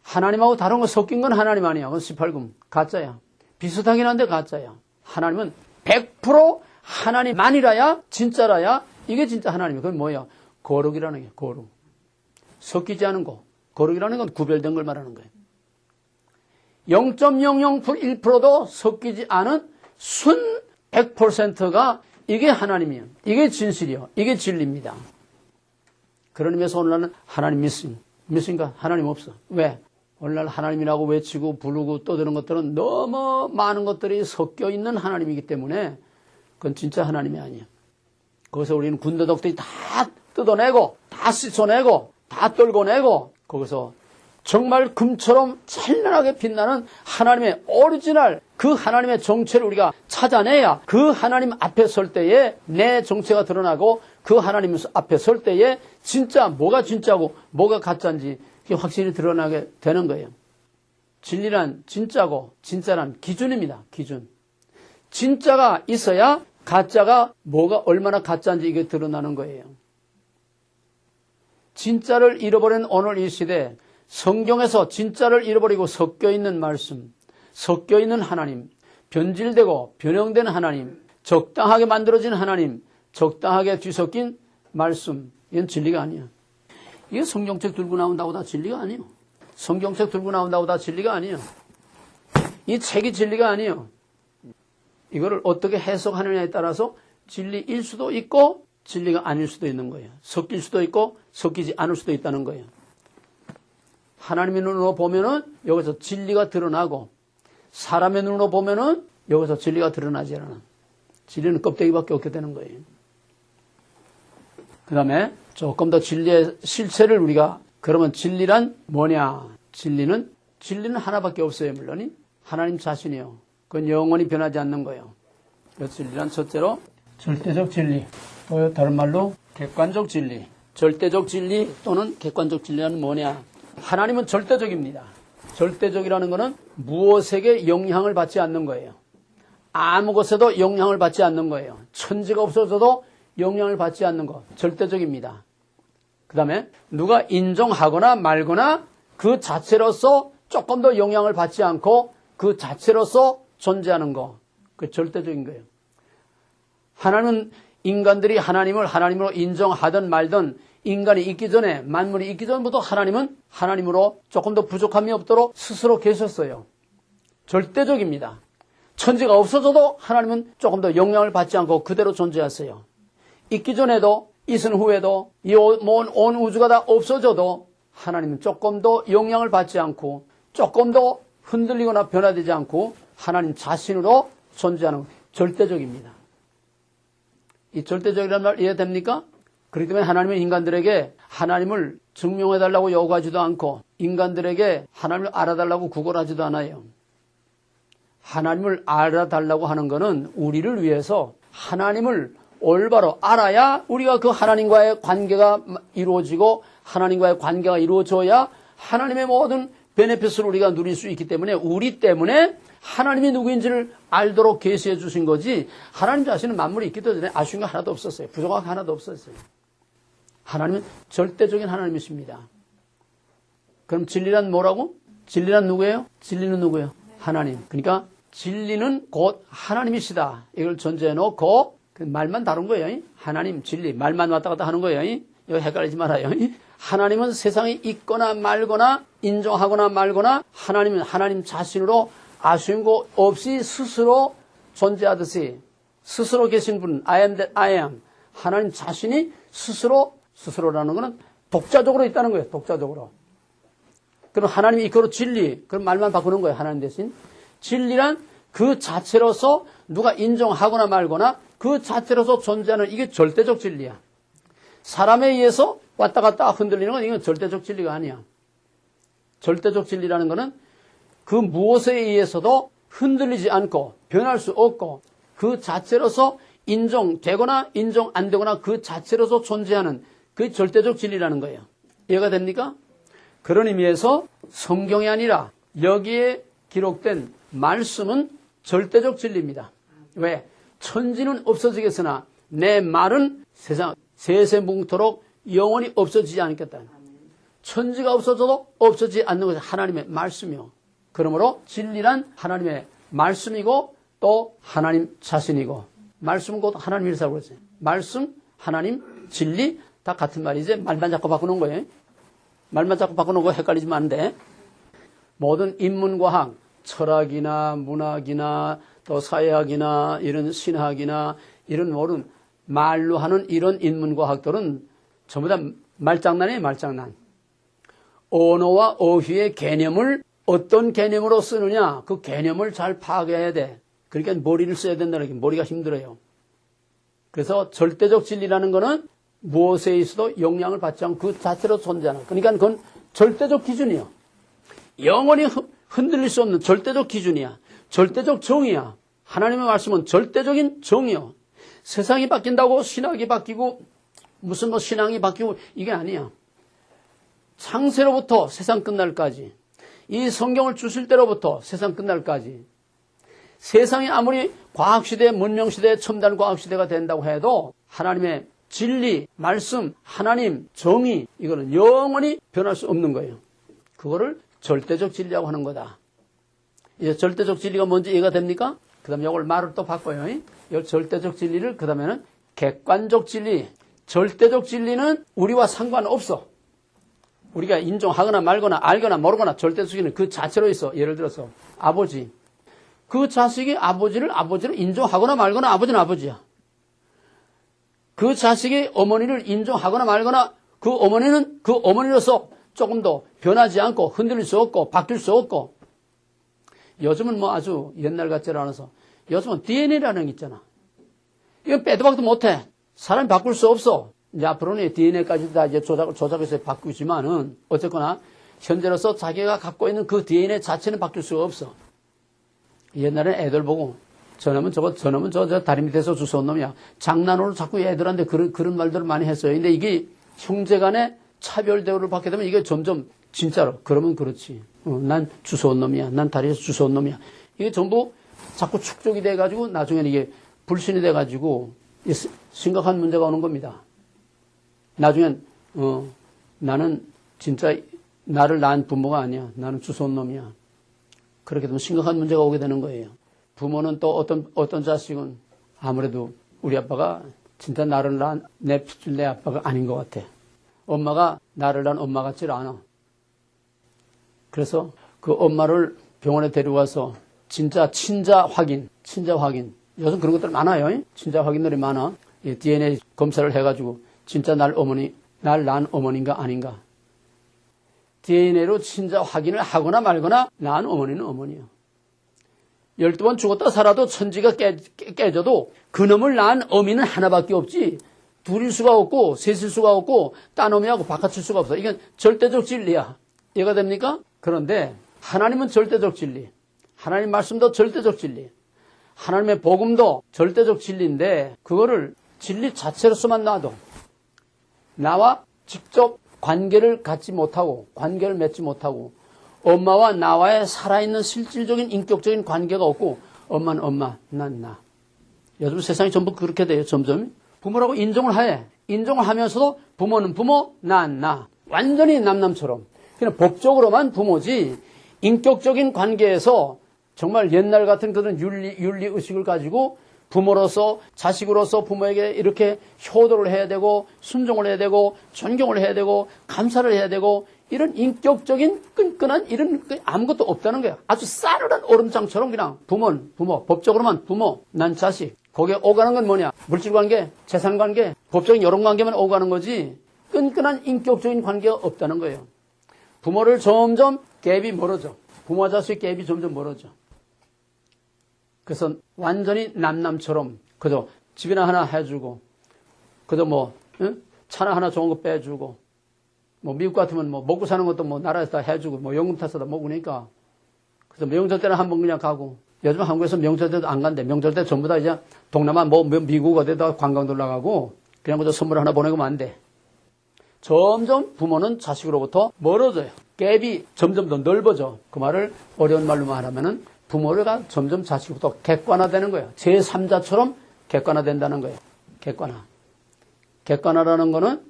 하나님하고 다른 거 섞인 건 하나님 아니야. 그건 18금 가짜야. 비슷하긴 한데 가짜야. 하나님은 100% 하나님만이라야 진짜라야 이게 진짜 하나님이야. 그건 뭐야? 거룩이라는 게, 거룩. 섞이지 않은 거. 거룩이라는 건 구별된 걸 말하는 거예요. 0.001%도 섞이지 않은 순 100%가 이게 하나님이에요. 이게 진실이요. 이게 진리입니다. 그런 의미에서 오늘날은 하나님 믿습니까? 하나님 없어. 왜? 오늘날 하나님이라고 외치고 부르고 떠드는 것들은 너무 많은 것들이 섞여 있는 하나님이기 때문에 그건 진짜 하나님이 아니야. 거기서 우리는 군더덕들이 다 뜯어내고 다 씻어내고 다 떨궈내고 거기서 정말 금처럼 찬란하게 빛나는 하나님의 오리지널, 그 하나님의 정체를 우리가 찾아내야 그 하나님 앞에 설 때에 내 정체가 드러나고 그 하나님 앞에 설 때에 진짜 뭐가 진짜고 뭐가 가짜인지 확실히 드러나게 되는 거예요. 진리란 진짜고 진짜란 기준입니다. 기준. 진짜가 있어야 가짜가 뭐가 얼마나 가짜인지 이게 드러나는 거예요. 진짜를 잃어버린 오늘 이 시대, 성경에서 진짜를 잃어버리고 섞여있는 말씀, 섞여있는 하나님, 변질되고 변형된 하나님, 적당하게 만들어진 하나님, 적당하게 뒤섞인 말씀, 이건 진리가 아니야. 이게 성경책 들고 나온다고 다 진리가 아니에요. 성경책 들고 나온다고 다 진리가 아니에요. 이 책이 진리가 아니에요. 이거를 어떻게 해석하느냐에 따라서 진리일 수도 있고 진리가 아닐 수도 있는 거예요. 섞일 수도 있고 섞이지 않을 수도 있다는 거예요. 하나님의 눈으로 보면은 여기서 진리가 드러나고 사람의 눈으로 보면은 여기서 진리가 드러나지 않아. 진리는 껍데기밖에 없게 되는 거예요. 그 다음에 조금 더 진리의 실체를 우리가, 그러면 진리란 뭐냐? 진리는 하나밖에 없어요. 물론이 하나님 자신이요. 그건 영원히 변하지 않는 거예요. 그 진리란 첫째로 절대적 진리, 또 다른 말로 객관적 진리. 절대적 진리 또는 객관적 진리는 뭐냐? 하나님은 절대적입니다. 절대적이라는 것은 무엇에게 영향을 받지 않는 거예요. 아무 것에도 영향을 받지 않는 거예요. 천지가 없어져도 영향을 받지 않는 것, 절대적입니다. 그 다음에 누가 인정하거나 말거나 그 자체로서 조금 더 영향을 받지 않고 그 자체로서 존재하는 것, 그 절대적인 거예요. 하나님은 인간들이 하나님을 하나님으로 인정하든 말든 인간이 있기 전에, 만물이 있기 전부터 하나님은 하나님으로 조금 더 부족함이 없도록 스스로 계셨어요. 절대적입니다. 천지가 없어져도 하나님은 조금 더 영향을 받지 않고 그대로 존재하세요. 있기 전에도 있은 후에도 이 온 우주가 다 없어져도 하나님은 조금 더 영향을 받지 않고 조금 더 흔들리거나 변화되지 않고 하나님 자신으로 존재하는 절대적입니다. 이 절대적이라는 말 이해됩니까? 그렇기 때문에 하나님은 인간들에게 하나님을 증명해달라고 요구하지도 않고 인간들에게 하나님을 알아달라고 구걸하지도 않아요. 하나님을 알아달라고 하는 것은 우리를 위해서 하나님을 올바로 알아야 우리가 그 하나님과의 관계가 이루어지고 하나님과의 관계가 이루어져야 하나님의 모든 베네핏을 우리가 누릴 수 있기 때문에 우리 때문에 하나님이 누구인지를 알도록 계시해 주신 거지 하나님 자신은 만물이 있기 전에 아쉬운 거 하나도 없었어요. 부족한 거 하나도 없었어요. 하나님은 절대적인 하나님이십니다. 그럼 진리란 뭐라고? 진리란 누구예요? 진리는 누구예요? 하나님. 그러니까 진리는 곧 하나님이시다. 이걸 전제해 놓고 그 말만 다른 거예요. 하나님, 진리. 말만 왔다 갔다 하는 거예요. 이거 헷갈리지 말아요. 하나님은 세상에 있거나 말거나 인정하거나 말거나 하나님은 하나님 자신으로 아쉬운 거 없이 스스로 존재하듯이 스스로 계신 분 I am that I am 하나님 자신이 스스로라는 것은 독자적으로 있다는 거예요. 독자적으로. 그럼 하나님이 이끌어 진리 그럼 말만 바꾸는 거예요. 하나님 대신 진리란 그 자체로서 누가 인정하거나 말거나 그 자체로서 존재하는 이게 절대적 진리야. 사람에 의해서 왔다 갔다 흔들리는 건 이건 절대적 진리가 아니야. 절대적 진리라는 것은 그 무엇에 의해서도 흔들리지 않고 변할 수 없고 그 자체로서 인정되거나 인정 안 되거나 그 자체로서 존재하는 그 절대적 진리라는 거예요. 이해가 됩니까? 그런 의미에서 성경이 아니라 여기에 기록된 말씀은 절대적 진리입니다. 왜? 천지는 없어지겠으나 내 말은 세상 세세뭉토록 영원히 없어지지 않겠다. 천지가 없어져도 없어지지 않는 것은 하나님의 말씀이요. 그러므로 진리란 하나님의 말씀이고 또 하나님 자신이고 말씀은 곧 하나님이라고 그랬어요. 말씀, 하나님, 진리 다 같은 말이지 말만 자꾸 바꾸는 거예요. 말만 자꾸 바꾸는 거 헷갈리지만 안 돼. 모든 인문과학, 철학이나 문학이나 또 사회학이나 이런 신학이나 이런 모든 말로 하는 이런 인문과학들은 전부 다 말장난이에요. 말장난. 언어와 어휘의 개념을 어떤 개념으로 쓰느냐 그 개념을 잘 파악해야 돼. 그러니까 머리를 써야 된다는 게 머리가 힘들어요. 그래서 절대적 진리라는 거는 무엇에 있어도 영향을 받지 않고 그 자체로 존재하는 그러니까 그건 절대적 기준이에요. 영원히 흔들릴 수 없는 절대적 기준이야. 절대적 정의야. 하나님의 말씀은 절대적인 정의요. 세상이 바뀐다고 신학이 바뀌고 무슨 뭐 신앙이 바뀌고 이게 아니야. 창세로부터 세상 끝날까지 이 성경을 주실 때로부터 세상 끝날까지 세상이 아무리 과학시대, 문명시대, 첨단 과학시대가 된다고 해도 하나님의 진리, 말씀, 하나님, 정의 이거는 영원히 변할 수 없는 거예요. 그거를 절대적 진리라고 하는 거다. 이제 절대적 진리가 뭔지 이해가 됩니까? 그 다음에 이걸 말을 또 바꿔요. 이 절대적 진리를 그 다음에는 객관적 진리. 절대적 진리는 우리와 상관없어. 우리가 인정하거나 말거나 알거나 모르거나 절대적 진리는 그 자체로 있어. 예를 들어서 아버지. 그 자식이 아버지를 인정하거나 말거나 아버지는 아버지야. 그 자식이 어머니를 인정하거나 말거나 그 어머니는 그 어머니로서 조금 더 변하지 않고 흔들릴 수 없고 바뀔 수 없고 요즘은 뭐 아주 옛날 같지 않아서 요즘은 DNA라는 게 있잖아. 이건 빼도 박도 못해. 사람이 바꿀 수 없어. 이제 앞으로는 DNA까지 다 이제 조작해서 바꾸지만은 어쨌거나 현재로서 자기가 갖고 있는 그 DNA 자체는 바뀔 수가 없어. 옛날에는 애들 보고 저놈은 저 다리 밑에서 주워온 놈이야. 장난으로 자꾸 애들한테 그런 말들을 많이 했어요. 근데 이게 형제간의 차별 대우를 받게 되면 이게 점점 진짜로 그러면 그렇지. 난 주워온 놈이야. 난 다리에서 주워온 놈이야. 이게 전부 자꾸 축적이 돼가지고 나중에는 이게 불신이 돼가지고 심각한 문제가 오는 겁니다. 나중엔 나는 진짜 나를 낳은 부모가 아니야. 나는 주워온 놈이야. 그렇게 되면 심각한 문제가 오게 되는 거예요. 부모는 또 어떤 자식은 아무래도 우리 아빠가 진짜 나를 낳은 내 아빠가 아닌 것 같아. 엄마가 나를 낳은 엄마 같지 않아. 그래서 그 엄마를 병원에 데려가서 진짜 친자 확인. 요즘 그런 것들 많아요. 친자 확인들이 많아. DNA 검사를 해가지고 진짜 날 낳은 어머니인가 아닌가. DNA로 친자 확인을 하거나 말거나 낳은 어머니는 어머니야. 12번 죽었다 살아도 천지가 깨져도 그놈을 낳은 어미는 하나밖에 없지 둘일 수가 없고 셋일 수가 없고 따놈이하고 바꿔칠 수가 없어. 이건 절대적 진리야. 이해가 됩니까? 그런데 하나님은 절대적 진리, 하나님 말씀도 절대적 진리, 하나님의 복음도 절대적 진리인데 그거를 진리 자체로서만 놔도 나와 직접 관계를 갖지 못하고 관계를 맺지 못하고 엄마와 나와의 살아있는 실질적인 인격적인 관계가 없고 엄마는 엄마, 난 나. 요즘 세상이 전부 그렇게 돼요. 점점 부모라고 인정을 해. 인정을 하면서도 부모는 부모, 난 나. 완전히 남남처럼. 그냥 법적으로만 부모지 인격적인 관계에서 정말 옛날 같은 그런 윤리의식을 가지고 부모로서 자식으로서 부모에게 이렇게 효도를 해야 되고 순종을 해야 되고 존경을 해야 되고 감사를 해야 되고 이런 인격적인 끈끈한 이런 아무것도 없다는 거야. 아주 싸늘한 얼음장처럼 그냥 부모는 부모, 법적으로만 부모, 난 자식. 거기에 오가는 건 뭐냐? 물질관계, 재산관계, 법적인 여러 관계만 오가는 거지 끈끈한 인격적인 관계가 없다는 거예요. 부모를 점점 갭이 멀어져. 부모와 자식 갭이 점점 멀어져. 그래서 완전히 남남처럼 그저 집이나 하나 해주고 그저 뭐 차나 하나 좋은 거 빼주고 뭐 미국 같으면 뭐 먹고 사는 것도 뭐 나라에서 다 해주고 뭐 연금 타서 다 먹으니까 그래서 명절 때는 한번 그냥 가고 요즘 한국에서 명절 때도 안 간대. 명절 때 전부 다 이제 동남아 뭐 미국 어디다 관광도 나가고 그냥 그저 선물 하나 보내고 안 돼. 점점 부모는 자식으로부터 멀어져요. 갭이 점점 더 넓어져. 그 말을 어려운 말로 말하면은 부모가 점점 자식부터 객관화되는 거예요. 제3자처럼 객관화된다는 거예요. 객관화. 객관화라는 거는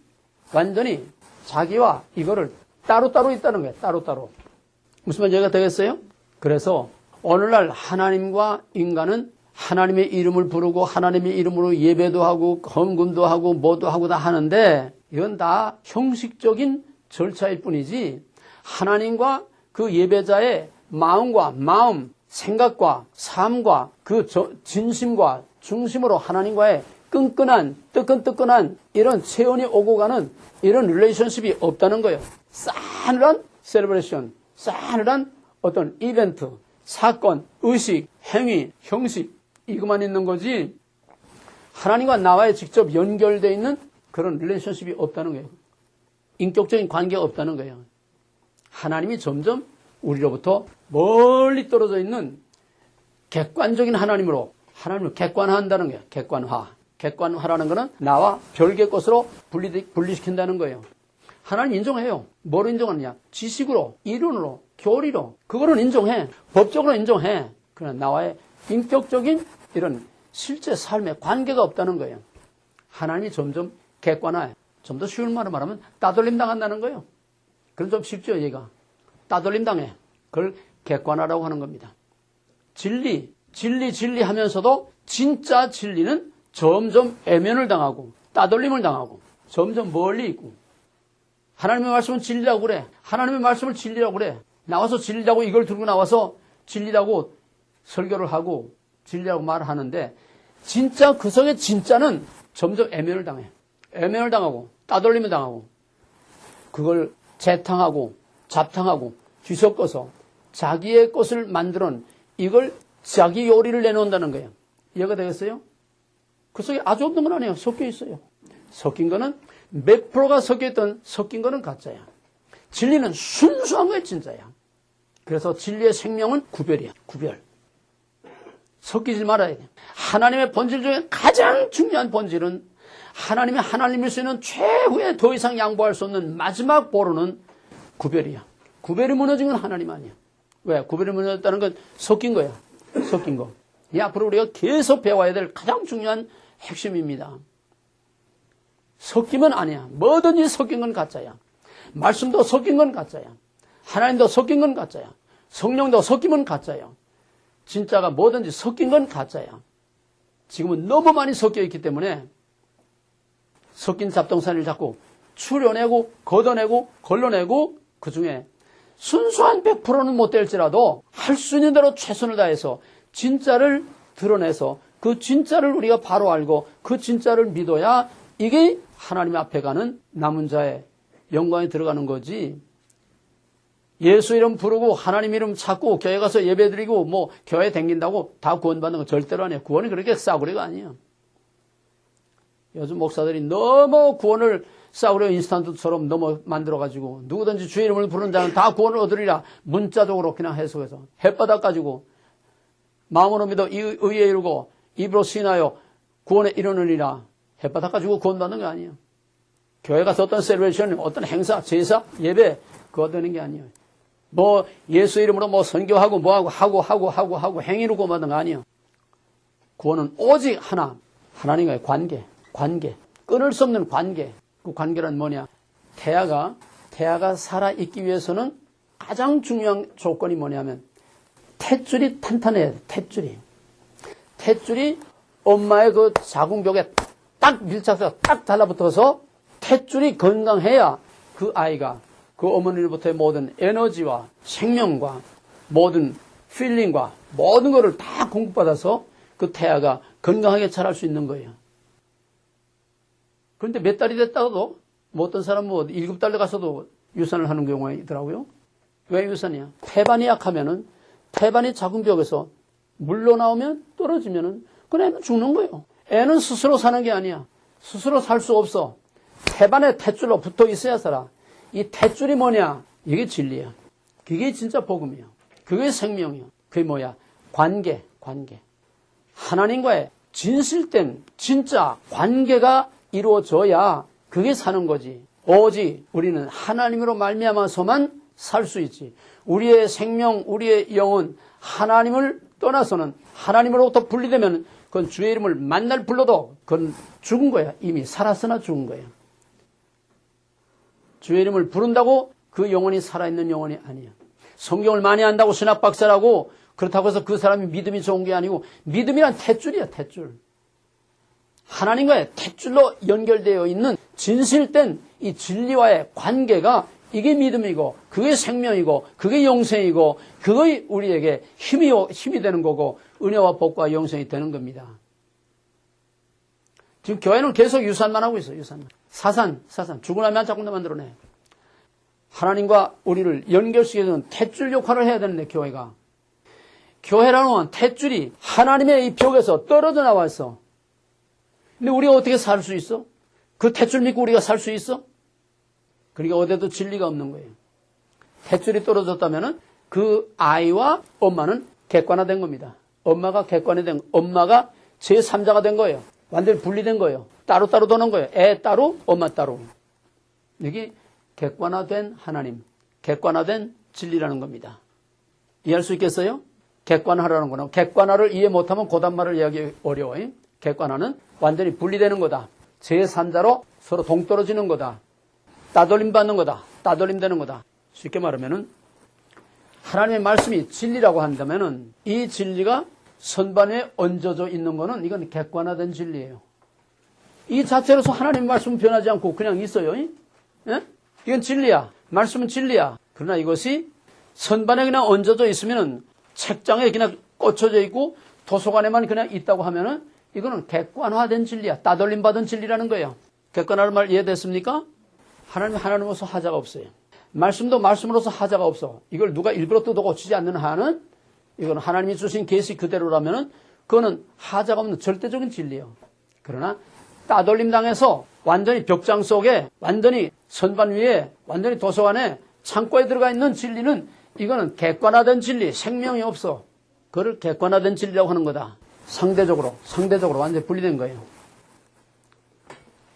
완전히 자기와 이거를 따로따로 있다는 거예요. 따로따로. 무슨 말인지 이해가 되겠어요? 그래서 오늘날 하나님과 인간은 하나님의 이름을 부르고 하나님의 이름으로 예배도 하고 헌금도 하고 뭐도 하고 다 하는데 이건 다 형식적인 절차일 뿐이지 하나님과 그 예배자의 마음과 마음, 생각과 삶과 그 진심과 중심으로 하나님과의 끈끈한 뜨끈뜨끈한 이런 체온이 오고 가는 이런 릴레이션십이 없다는 거예요. 싸늘한 셀러브레이션, 싸늘한 어떤 이벤트, 사건, 의식, 행위, 형식 이것만 있는 거지 하나님과 나와의 직접 연결되어 있는 그런 릴레이션십이 없다는 거예요. 인격적인 관계가 없다는 거예요. 하나님이 점점 우리로부터 멀리 떨어져 있는 객관적인 하나님으로 하나님을 객관화한다는 거예요. 객관화. 객관화라는 것은 나와 별개 것으로 분리시킨다는 거예요. 하나님 인정해요. 뭐로 인정하느냐? 지식으로, 이론으로, 교리로. 그거는 인정해. 법적으로 인정해. 그러나 나와의 인격적인 이런 실제 삶의 관계가 없다는 거예요. 하나님이 점점 객관화해. 좀 더 쉬운 말로 말하면 따돌림 당한다는 거예요. 그럼 좀 쉽죠, 얘가. 따돌림 당해. 그걸 객관화라고 하는 겁니다. 진리 하면서도 진짜 진리는 점점 애면을 당하고 따돌림을 당하고 점점 멀리 있고 하나님의 말씀은 진리라고 그래. 하나님의 말씀을 진리라고 그래. 나와서 진리라고 이걸 들고 나와서 진리라고 설교를 하고 진리라고 말을 하는데 진짜 그 속의 진짜는 점점 애면을 당해. 애면을 당하고 따돌림을 당하고 그걸 재탕하고 잡탕하고 뒤섞어서 자기의 것을 만들어낸 이걸 자기 요리를 내놓는다는 거예요. 이해가 되겠어요? 그 속에 아주 없는 건 아니에요. 섞여 있어요. 섞인 거는 몇 프로가 섞여있던 섞인 거는 가짜야. 진리는 순수한 거예요. 진짜야. 그래서 진리의 생명은 구별이야. 구별. 섞이지 말아야 돼. 하나님의 본질 중에 가장 중요한 본질은 하나님의 하나님일 수 있는 최후의 더 이상 양보할 수 없는 마지막 보루는 구별이야. 구별이 무너진 건 하나님 아니야. 왜? 구별이 무너졌다는 건 섞인 거야. 섞인 거. 이 앞으로 우리가 계속 배워야 될 가장 중요한 핵심입니다. 섞이면 아니야. 뭐든지 섞인 건 가짜야. 말씀도 섞인 건 가짜야. 하나님도 섞인 건 가짜야. 성령도 섞이면 가짜야. 진짜가 뭐든지 섞인 건 가짜야. 지금은 너무 많이 섞여 있기 때문에 섞인 잡동사니를 자꾸 추려내고 걷어내고 걸러내고 그중에 순수한 100%는 못 될지라도 할 수 있는 대로 최선을 다해서 진짜를 드러내서 그 진짜를 우리가 바로 알고 그 진짜를 믿어야 이게 하나님 앞에 가는 남은 자의 영광에 들어가는 거지. 예수 이름 부르고 하나님 이름 찾고 교회 가서 예배드리고 뭐 교회 댕긴다고 다 구원받는 거 절대로 아니에요. 구원이 그렇게 싸구려가 아니에요. 요즘 목사들이 너무 구원을 싸구려 인스턴트처럼 너무 만들어가지고 누구든지 주의 이름을 부르는 자는 다 구원을 얻으리라 문자적으로 그냥 해석해서 햇바닥 가지고 마음으로 믿어 의에 이르고 입으로 시인하여 구원에 이르느니라. 햇바닥 가지고 구원받는 게 아니에요. 교회 가서 어떤 셀레브레이션, 어떤 행사, 제사, 예배 그거 되는 게 아니에요. 뭐 예수 이름으로 뭐 선교하고 뭐하고 하고 행위로 구원받는 거 아니에요. 구원은 오직 하나님과의 관계, 끊을 수 없는 관계. 그 관계란 뭐냐? 태아가 살아있기 위해서는 가장 중요한 조건이 뭐냐면 탯줄이 탄탄해야 돼. 탯줄이 엄마의 그 자궁벽에 딱 밀착해서 딱 달라붙어서 탯줄이 건강해야 그 아이가 그 어머니로부터의 모든 에너지와 생명과 모든 필링과 모든 것을 다 공급받아서 그 태아가 건강하게 자랄 수 있는 거예요. 그런데 몇 달이 됐다가도 뭐 어떤 사람 7달 가서도 유산을 하는 경우가 있더라고요. 왜 유산이야? 태반이 약하면은 태반이 자궁벽에서 물러나오면 떨어지면은 그 애는 죽는 거예요. 애는 스스로 사는 게 아니야. 스스로 살 수 없어. 태반에 탯줄로 붙어 있어야 살아. 이 탯줄이 뭐냐? 이게 진리야. 그게 진짜 복음이야. 그게 생명이야. 그게 뭐야? 관계. 하나님과의 진실된 진짜 관계가 이루어져야 그게 사는 거지. 오직 우리는 하나님으로 말미암아서만 살 수 있지. 우리의 생명, 우리의 영혼, 하나님을 떠나서는 하나님으로부터 분리되면 그건 주의 이름을 만날 불러도 그건 죽은 거야. 이미 살았으나 죽은 거야. 주의 이름을 부른다고 그 영혼이 살아있는 영혼이 아니야. 성경을 많이 한다고 신학 박사라고 그렇다고 해서 그 사람이 믿음이 좋은 게 아니고 믿음이란 탯줄이야. 탯줄. 하나님과의 탯줄로 연결되어 있는 진실된 이 진리와의 관계가 이게 믿음이고 그게 생명이고 그게 영생이고 그게 우리에게 힘이 되는 거고 은혜와 복과 영생이 되는 겁니다. 지금 교회는 계속 유산만 하고 있어요. 유산만. 사산. 죽고 나면 자꾸 만들어내. 하나님과 우리를 연결시키는 탯줄 역할을 해야 되는데 교회가. 교회라는 탯줄이 하나님의 이 벽에서 떨어져 나와 있어. 근데 우리가 어떻게 살 수 있어? 그 탯줄 믿고 우리가 살 수 있어? 그러니까 어디에도 진리가 없는 거예요. 탯줄이 떨어졌다면은 그 아이와 엄마는 객관화된 겁니다. 엄마가 제3자가 된 거예요. 완전히 분리된 거예요. 따로따로 도는 거예요. 애 따로, 엄마 따로. 이게 객관화된 하나님, 객관화된 진리라는 겁니다. 이해할 수 있겠어요? 객관화라는 거는 객관화를 이해 못하면 고단말을 이해하기 어려워요. 객관화는 완전히 분리되는 거다. 제3자로 서로 동떨어지는 거다. 따돌림 받는 거다. 따돌림 되는 거다. 쉽게 말하면은 하나님의 말씀이 진리라고 한다면은 이 진리가 선반에 얹어져 있는 거는 이건 객관화된 진리예요. 이 자체로서 하나님의 말씀은 변하지 않고 그냥 있어요. 예? 이건 진리야. 말씀은 진리야. 그러나 이것이 선반에 그냥 얹어져 있으면은 책장에 그냥 꽂혀져 있고 도서관에만 그냥 있다고 하면은 이거는 객관화된 진리야. 따돌림 받은 진리라는 거예요. 객관화는 말 이해됐습니까? 하나님 하나님으로서 하자가 없어요. 말씀도 말씀으로서 하자가 없어. 이걸 누가 일부러 뜯어 고치지 않는 한은 이건 하나님이 주신 계시 그대로라면은 그거는 하자가 없는 절대적인 진리예요. 그러나 따돌림 당해서 완전히 벽장 속에 완전히 선반 위에 완전히 도서관에 창고에 들어가 있는 진리는 이거는 객관화된 진리, 생명이 없어. 그걸 객관화된 진리라고 하는 거다. 상대적으로 완전히 분리된 거예요.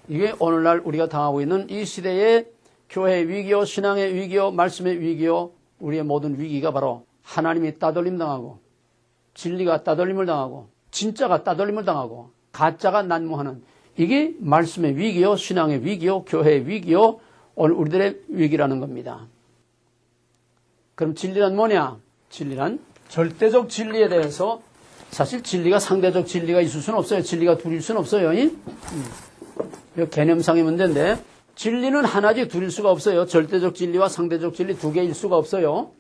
이게 오늘날 우리가 당하고 있는 이 시대의 교회의 위기요, 신앙의 위기요, 말씀의 위기요, 우리의 모든 위기가 바로 하나님이 따돌림 당하고 진리가 따돌림을 당하고 진짜가 따돌림을 당하고 가짜가 난무하는 이게 말씀의 위기요, 신앙의 위기요, 교회의 위기요, 오늘 우리들의 위기라는 겁니다. 그럼 진리란 뭐냐? 진리란 절대적 진리에 대해서 사실 진리가 상대적 진리가 있을 수는 없어요. 진리가 둘일 수는 없어요. 이거 개념상의 문제인데 진리는 하나지 둘일 수가 없어요. 절대적 진리와 상대적 진리 두 개일 수가 없어요.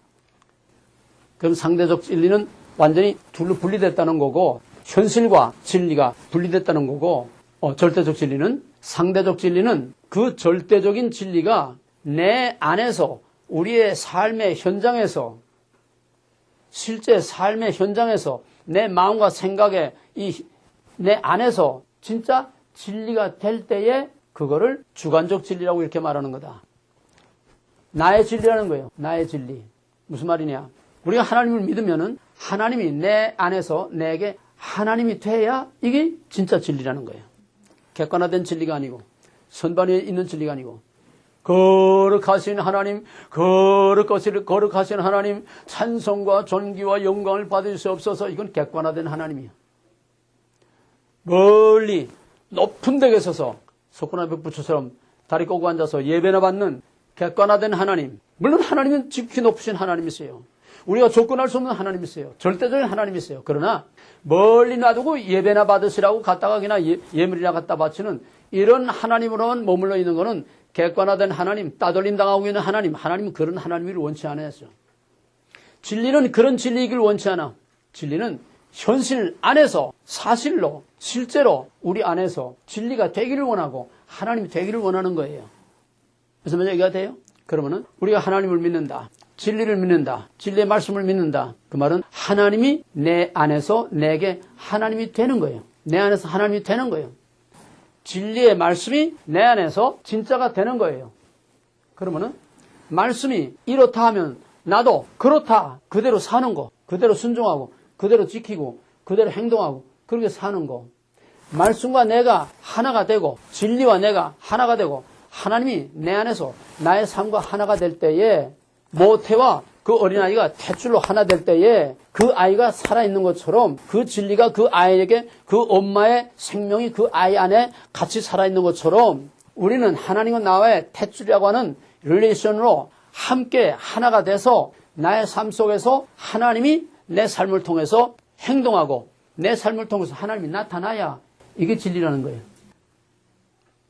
그럼 상대적 진리는 완전히 둘로 분리됐다는 거고 현실과 진리가 분리됐다는 거고 절대적 진리는 상대적 진리는 그 절대적인 진리가 내 안에서 우리의 삶의 현장에서 실제 삶의 현장에서 내 마음과 생각에 내 안에서 진짜 진리가 될 때에 그거를 주관적 진리라고 이렇게 말하는 거다. 나의 진리라는 거예요. 나의 진리. 무슨 말이냐? 우리가 하나님을 믿으면은 하나님이 내 안에서 내게 하나님이 돼야 이게 진짜 진리라는 거예요. 객관화된 진리가 아니고 선반에 있는 진리가 아니고 거룩하신 하나님, 거룩하신 하나님, 찬송과 존귀와 영광을 받으시옵소서. 이건 객관화된 하나님이에요. 멀리 높은 데 계셔서 석고나 백부처처럼 다리 꼬고 앉아서 예배나 받는 객관화된 하나님. 물론 하나님은 지극히 높으신 하나님이세요. 우리가 접근할 수 없는 하나님이세요. 절대적인 하나님이세요. 그러나 멀리 놔두고 예배나 받으시라고 갖다가 그냥 예물이나 갖다 바치는 이런 하나님으로만 머물러 있는 것은 객관화된 하나님, 따돌림 당하고 있는 하나님, 하나님은 그런 하나님을 원치 않아요. 진리는 그런 진리이길 원치 않아. 진리는 현실 안에서 사실로 실제로 우리 안에서 진리가 되기를 원하고 하나님이 되기를 원하는 거예요. 무슨 얘기가 돼요? 그러면은 우리가 하나님을 믿는다. 진리를 믿는다. 진리의 말씀을 믿는다. 그 말은 하나님이 내 안에서 내게 하나님이 되는 거예요. 내 안에서 하나님이 되는 거예요. 진리의 말씀이 내 안에서 진짜가 되는 거예요. 그러면은 말씀이 이렇다 하면 나도 그렇다. 그대로 사는 거. 그대로 순종하고 그대로 지키고 그대로 행동하고 그렇게 사는 거. 말씀과 내가 하나가 되고 진리와 내가 하나가 되고 하나님이 내 안에서 나의 삶과 하나가 될 때에 모태와 그 어린아이가 탯줄로 하나 될 때에 그 아이가 살아있는 것처럼 그 진리가 그 아이에게 그 엄마의 생명이 그 아이 안에 같이 살아있는 것처럼 우리는 하나님과 나와의 탯줄이라고 하는 릴레이션으로 함께 하나가 돼서 나의 삶 속에서 하나님이 내 삶을 통해서 행동하고 내 삶을 통해서 하나님이 나타나야 이게 진리라는 거예요.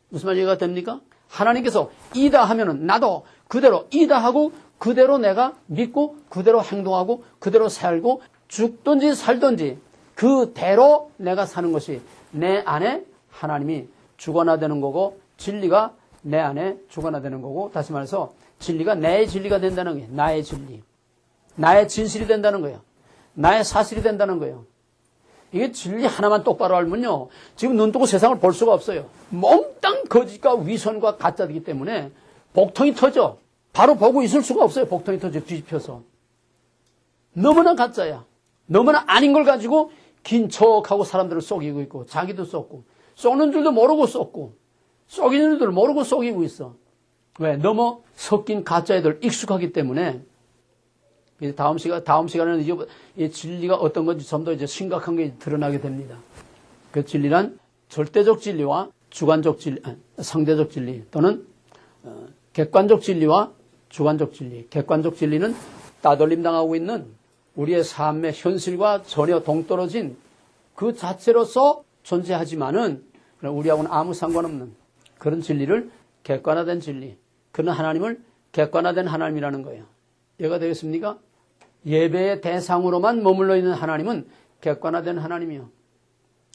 무슨 말 이해가 됩니까? 하나님께서 이다 하면은 나도 그대로 이다 하고 그대로 내가 믿고 그대로 행동하고 그대로 살고 죽든지 살든지 그대로 내가 사는 것이 내 안에 하나님이 주관화되는 거고 진리가 내 안에 주관화되는 거고 다시 말해서 진리가 내 진리가 된다는 거예요. 나의 진리. 나의 진실이 된다는 거예요. 나의 사실이 된다는 거예요. 이게 진리 하나만 똑바로 알면요. 지금 눈 뜨고 세상을 볼 수가 없어요. 몽땅 거짓과 위선과 가짜이기 때문에 복통이 터져. 바로 보고 있을 수가 없어요. 복통이 터져 뒤집혀서. 너무나 가짜야. 너무나 아닌 걸 가지고 긴 척하고 사람들을 속이고 있고 자기도 속고 쏘는 줄도 모르고 쏘고 속이는 줄도 모르고 속이고 있어. 왜? 너무 섞인 가짜애들 익숙하기 때문에 다음 시간에는 이 진리가 어떤 건지 좀 더 이제 심각한 게 드러나게 됩니다. 그 진리란 절대적 진리와 주관적 진리, 상대적 진리 또는 객관적 진리와 주관적 진리. 객관적 진리는 따돌림 당하고 있는 우리의 삶의 현실과 전혀 동떨어진 그 자체로서 존재하지만은 우리하고는 아무 상관없는 그런 진리를 객관화된 진리. 그런 하나님을 객관화된 하나님이라는 거예요. 이해가 되겠습니까? 예배의 대상으로만 머물러 있는 하나님은 객관화된 하나님이요.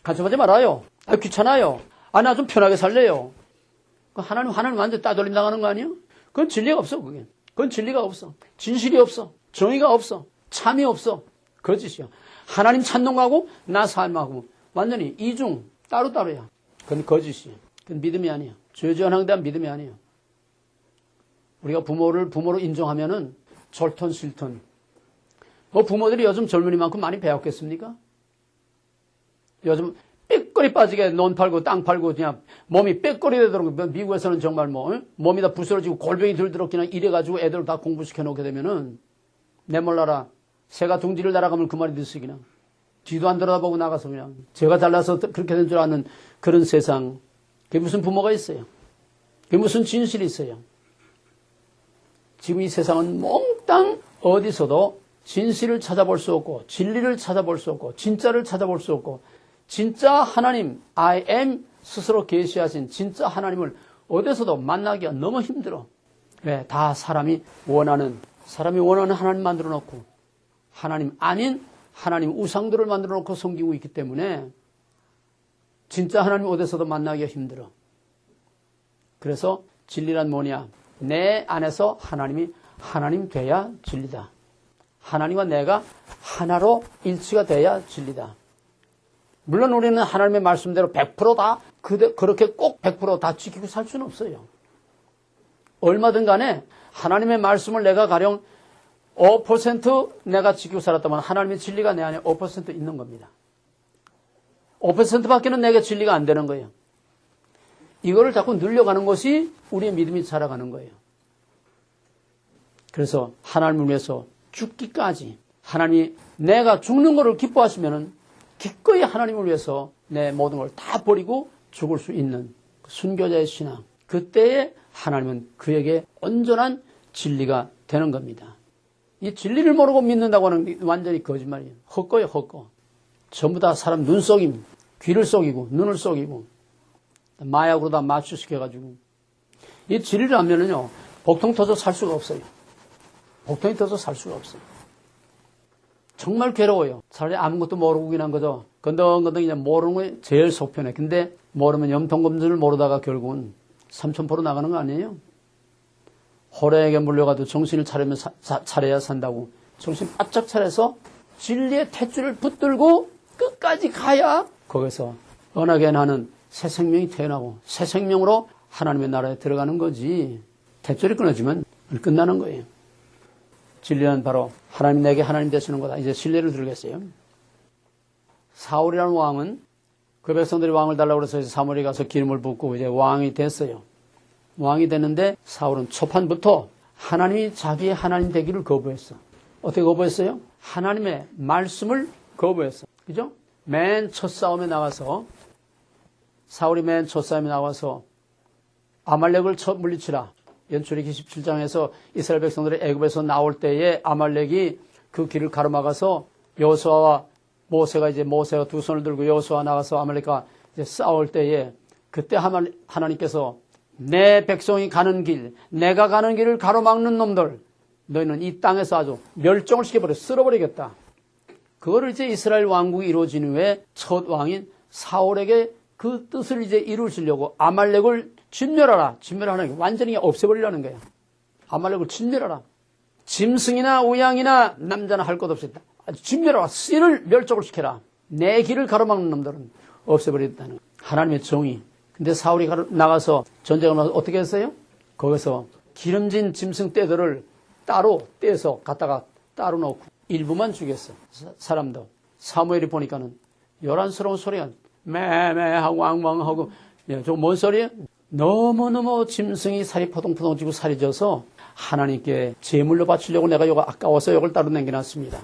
간섭하지 말아요. 귀찮아요. 나 좀 편하게 살래요. 하나님 완전 따돌림 당하는 거 아니에요? 그건 진리가 없어, 그게. 그건 진리가 없어. 진실이 없어. 정의가 없어. 참이 없어. 거짓이야. 하나님 찾는 거하고 나 삶하고 완전히 이중 따로따로야. 그건 거짓이야. 그건 믿음이 아니야. 죄지원항에 대한 믿음이 아니에요. 우리가 부모를 부모로 인정하면은 절턴 실턴. 부모들이 요즘 젊은이만큼 많이 배웠겠습니까? 요즘 빽거리 빠지게 논 팔고 땅 팔고 그냥 몸이 빽거리 되도록 미국에서는 정말 몸이 다 부스러지고 골병이 들도록 그냥 이래가지고 애들을 다 공부시켜 놓게 되면은 내 몰라라. 새가 둥지를 날아가면 그 말이 듣으 그냥 뒤도 안 돌아보고 나가서 그냥 제가 잘나서 그렇게 된 줄 아는 그런 세상. 그게 무슨 부모가 있어요? 그게 무슨 진실이 있어요? 지금 이 세상은 몽땅 어디서도 진실을 찾아볼 수 없고 진리를 찾아볼 수 없고 진짜를 찾아볼 수 없고 진짜 하나님 I am 스스로 계시하신 진짜 하나님을 어디서도 만나기가 너무 힘들어. 왜? 다 사람이 원하는 하나님 만들어 놓고 하나님 아닌 하나님 우상들을 만들어 놓고 섬기고 있기 때문에 진짜 하나님 어디서도 만나기가 힘들어. 그래서 진리란 뭐냐? 내 안에서 하나님이 하나님 돼야 진리다. 하나님과 내가 하나로 일치가 돼야 진리다. 물론 우리는 하나님의 말씀대로 100% 다 그렇게 꼭 100% 다 지키고 살 수는 없어요. 얼마든 간에 하나님의 말씀을 내가 가령 5% 내가 지키고 살았다면 하나님의 진리가 내 안에 5% 있는 겁니다. 5%밖에는 내게 진리가 안 되는 거예요. 이거를 자꾸 늘려가는 것이 우리의 믿음이 자라가는 거예요. 그래서 하나님을 위해서 죽기까지 하나님이 내가 죽는 것을 기뻐하시면은 기꺼이 하나님을 위해서 내 모든 걸 다 버리고 죽을 수 있는 순교자의 신앙. 그때에 하나님은 그에게 온전한 진리가 되는 겁니다. 이 진리를 모르고 믿는다고 하는 완전히 거짓말이에요. 헛거예요, 헛거. 전부 다 사람 눈 속임, 귀를 속이고 눈을 속이고 마약으로 다 마취시켜가지고 이 진리를 알면은요 복통 터져 살 수가 없어요. 복통이 터져 살 수가 없어요. 정말 괴로워요. 차라리 아무것도 모르고 그냥 거죠. 건덩건덩 이제 모르는 게 제일 속편해. 근데 모르면 염통검진을 모르다가 결국은 삼천포로 나가는 거 아니에요? 호래에게 물려가도 정신을 차리면 차려야 산다고. 정신 바짝 차려서 진리의 탯줄을 붙들고 끝까지 가야 거기서 은하게 나는 새 생명이 태어나고 새 생명으로 하나님의 나라에 들어가는 거지. 탯줄이 끊어지면 끝나는 거예요. 진리는 바로 하나님 내게 하나님 되시는 거다. 이제 진리를 들겠어요. 사울이라는 왕은 그 백성들이 왕을 달라고 그래서 사무엘이 가서 기름을 붓고 이제 왕이 됐어요. 왕이 됐는데 사울은 초판부터 하나님이 자기의 하나님 되기를 거부했어. 어떻게 거부했어요? 하나님의 말씀을 거부했어. 그죠? 맨 첫 싸움에 나와서 사울이 맨 첫 싸움에 나와서 아말렉을 물리치라. 연출기 17장에서 이스라엘 백성들이 애굽에서 나올 때에 아말렉이 그 길을 가로막아서 여호수아와 모세가 두 손을 들고 여호수아 나가서 아말렉과 이제 싸울 때에 그때 하나님께서 내 백성이 가는 길, 내가 가는 길을 가로막는 놈들, 너희는 이 땅에서 아주 멸종을 시켜버려 쓸어버리겠다. 그거를 이제 이스라엘 왕국이 이루어진 후에 첫 왕인 사울에게 그 뜻을 이제 이루시려고 아말렉을 진멸하라. 진멸하는 게 완전히 없애버리려는 거예요. 아말렉을 진멸하라. 짐승이나 우양이나 남자나 할 것 없이 아주 진멸하라. 씨를 멸종을 시켜라. 내 길을 가로막는 놈들은 없애버리겠다는 거예요. 하나님의 정의. 근데 사울이 나가서 전쟁을 나서 어떻게 했어요? 거기서 기름진 짐승 떼들을 따로 떼서 갖다가 따로 넣고 일부만 죽였어. 사람도. 사무엘이 보니까는 요란스러운 소리가 매매하고 왕왕하고 저 뭔 소리예요? 너무너무 짐승이 살이 포동포동 지고 살이 져서 하나님께 제물로 바치려고 내가 이거 아까워서 이걸 따로 남겨놨습니다.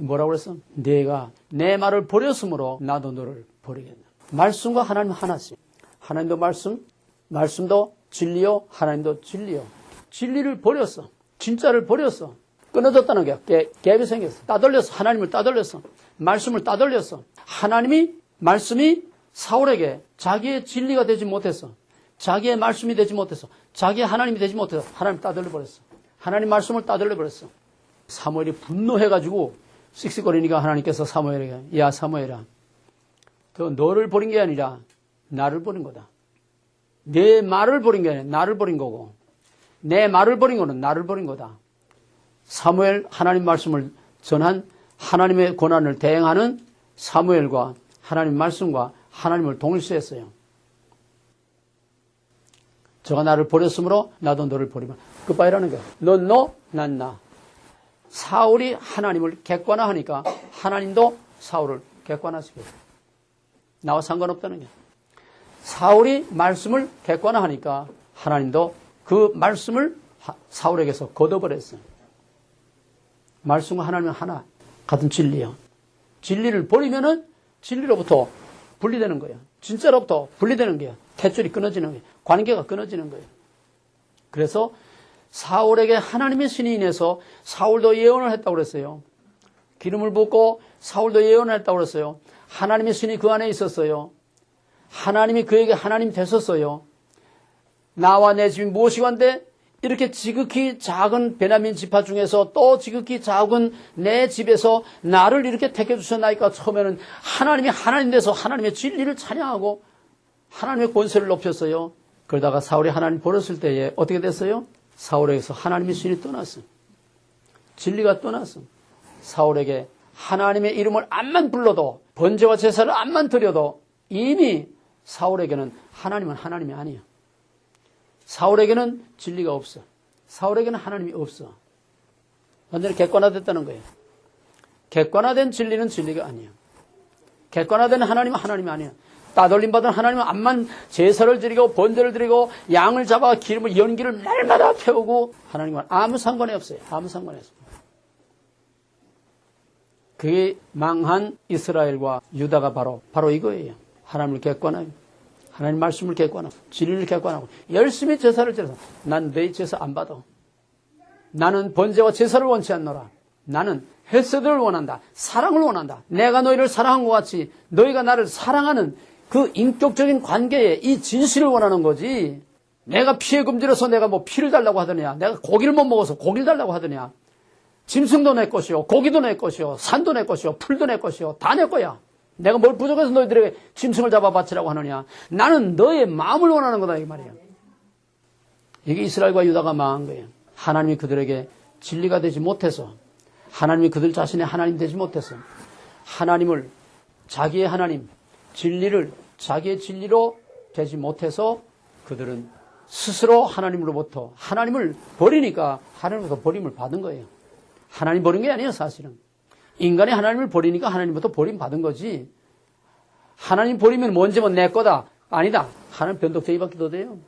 뭐라고 그랬어? 내가 내 말을 버렸으므로 나도 너를 버리겠다. 말씀과 하나님 하나씩. 하나님도 말씀, 말씀도 진리요, 하나님도 진리요. 진리를 버렸어. 진짜를 버렸어. 끊어졌다는 거야. 갭이 생겼어. 따돌렸어. 하나님을 따돌렸어. 말씀을 따돌렸어. 말씀이 사울에게 자기의 진리가 되지 못했어. 자기의 말씀이 되지 못했어. 자기의 하나님이 되지 못해서 하나님 따돌려버렸어. 하나님 말씀을 따돌려버렸어. 사무엘이 분노해가지고 씩씩거리니까 하나님께서 사무엘에게 야 사무엘아 더 너를 버린 게 아니라 나를 버린 거다. 내 말을 버린 게 아니라 나를 버린 거고 내 말을 버린 거는 나를 버린 거다. 사무엘 하나님 말씀을 전한 하나님의 권한을 대행하는 사무엘과 하나님 말씀과 하나님을 동일시했어요. 저가 나를 버렸으므로 나도 너를 버리면 끝바이라는 거야. 넌 너, 난 나. 사울이 하나님을 객관화하니까 하나님도 사울을 객관화시켜요. 나와 상관없다는 거야. 사울이 말씀을 객관화하니까 하나님도 그 말씀을 사울에게서 걷어버렸어요. 말씀과 하나님은 하나, 같은 진리요. 진리를 버리면은 진리로부터 분리되는 거예요. 진짜로부터 분리되는 거예요. 탯줄이 끊어지는 거예요. 관계가 끊어지는 거예요. 그래서 사울에게 하나님의 신이 인해서 사울도 예언을 했다고 그랬어요. 기름을 붓고 사울도 예언을 했다고 그랬어요. 하나님의 신이 그 안에 있었어요. 하나님이 그에게 하나님 되셨어요. 나와 내 집이 무엇이 관데 이렇게 지극히 작은 베냐민 지파 중에서 또 지극히 작은 내 집에서 나를 이렇게 택해 주셨나이까. 처음에는 하나님이 하나님 돼서 하나님의 진리를 찬양하고 하나님의 권세를 높였어요. 그러다가 사울이 하나님 버렸을 때에 어떻게 됐어요? 사울에게서 하나님의 신이 떠났어. 진리가 떠났어. 사울에게 하나님의 이름을 암만 불러도 번제와 제사를 암만 드려도 이미 사울에게는 하나님은 하나님이 아니에요. 사울에게는 진리가 없어. 사울에게는 하나님이 없어. 완전히 객관화됐다는 거예요. 객관화된 진리는 진리가 아니에요. 객관화된 하나님은 하나님이 아니에요. 따돌림 받은 하나님은 암만 제사를 드리고 번제를 드리고 양을 잡아 기름을 연기를 날마다 태우고 하나님과 아무 상관이 없어요. 아무 상관이 없어요. 그게 망한 이스라엘과 유다가 바로 이거예요. 하나님을 객관하고 하나님 말씀을 객관하고 진리를 객관하고 열심히 제사를 드려서 난 내 제사 안 받아. 나는 번제와 제사를 원치 않노라. 나는 횟수들을 원한다. 사랑을 원한다. 내가 너희를 사랑한 것 같이 너희가 나를 사랑하는 그 인격적인 관계에 이 진실을 원하는 거지. 내가 피해 금지라서 내가 뭐 피를 달라고 하더냐. 내가 고기를 못 먹어서 고기를 달라고 하더냐. 짐승도 내 것이요. 고기도 내 것이요. 산도 내 것이요. 풀도 내 것이요. 다 내 거야. 내가 뭘 부족해서 너희들에게 짐승을 잡아 바치라고 하느냐. 나는 너의 마음을 원하는 거다 이 말이에요. 이게 이스라엘과 유다가 망한 거예요. 하나님이 그들에게 진리가 되지 못해서 하나님이 그들 자신의 하나님 되지 못해서 하나님을 자기의 하나님 진리를 자기의 진리로 되지 못해서 그들은 스스로 하나님으로부터 하나님을 버리니까 하나님으로부터 버림을 받은 거예요. 하나님 버린 게 아니에요 사실은. 인간이 하나님을 버리니까 하나님부터 버림받은 거지. 하나님 버리면 뭔지면 내 거다. 아니다. 하나님 변덕쟁이밖에 더 돼요.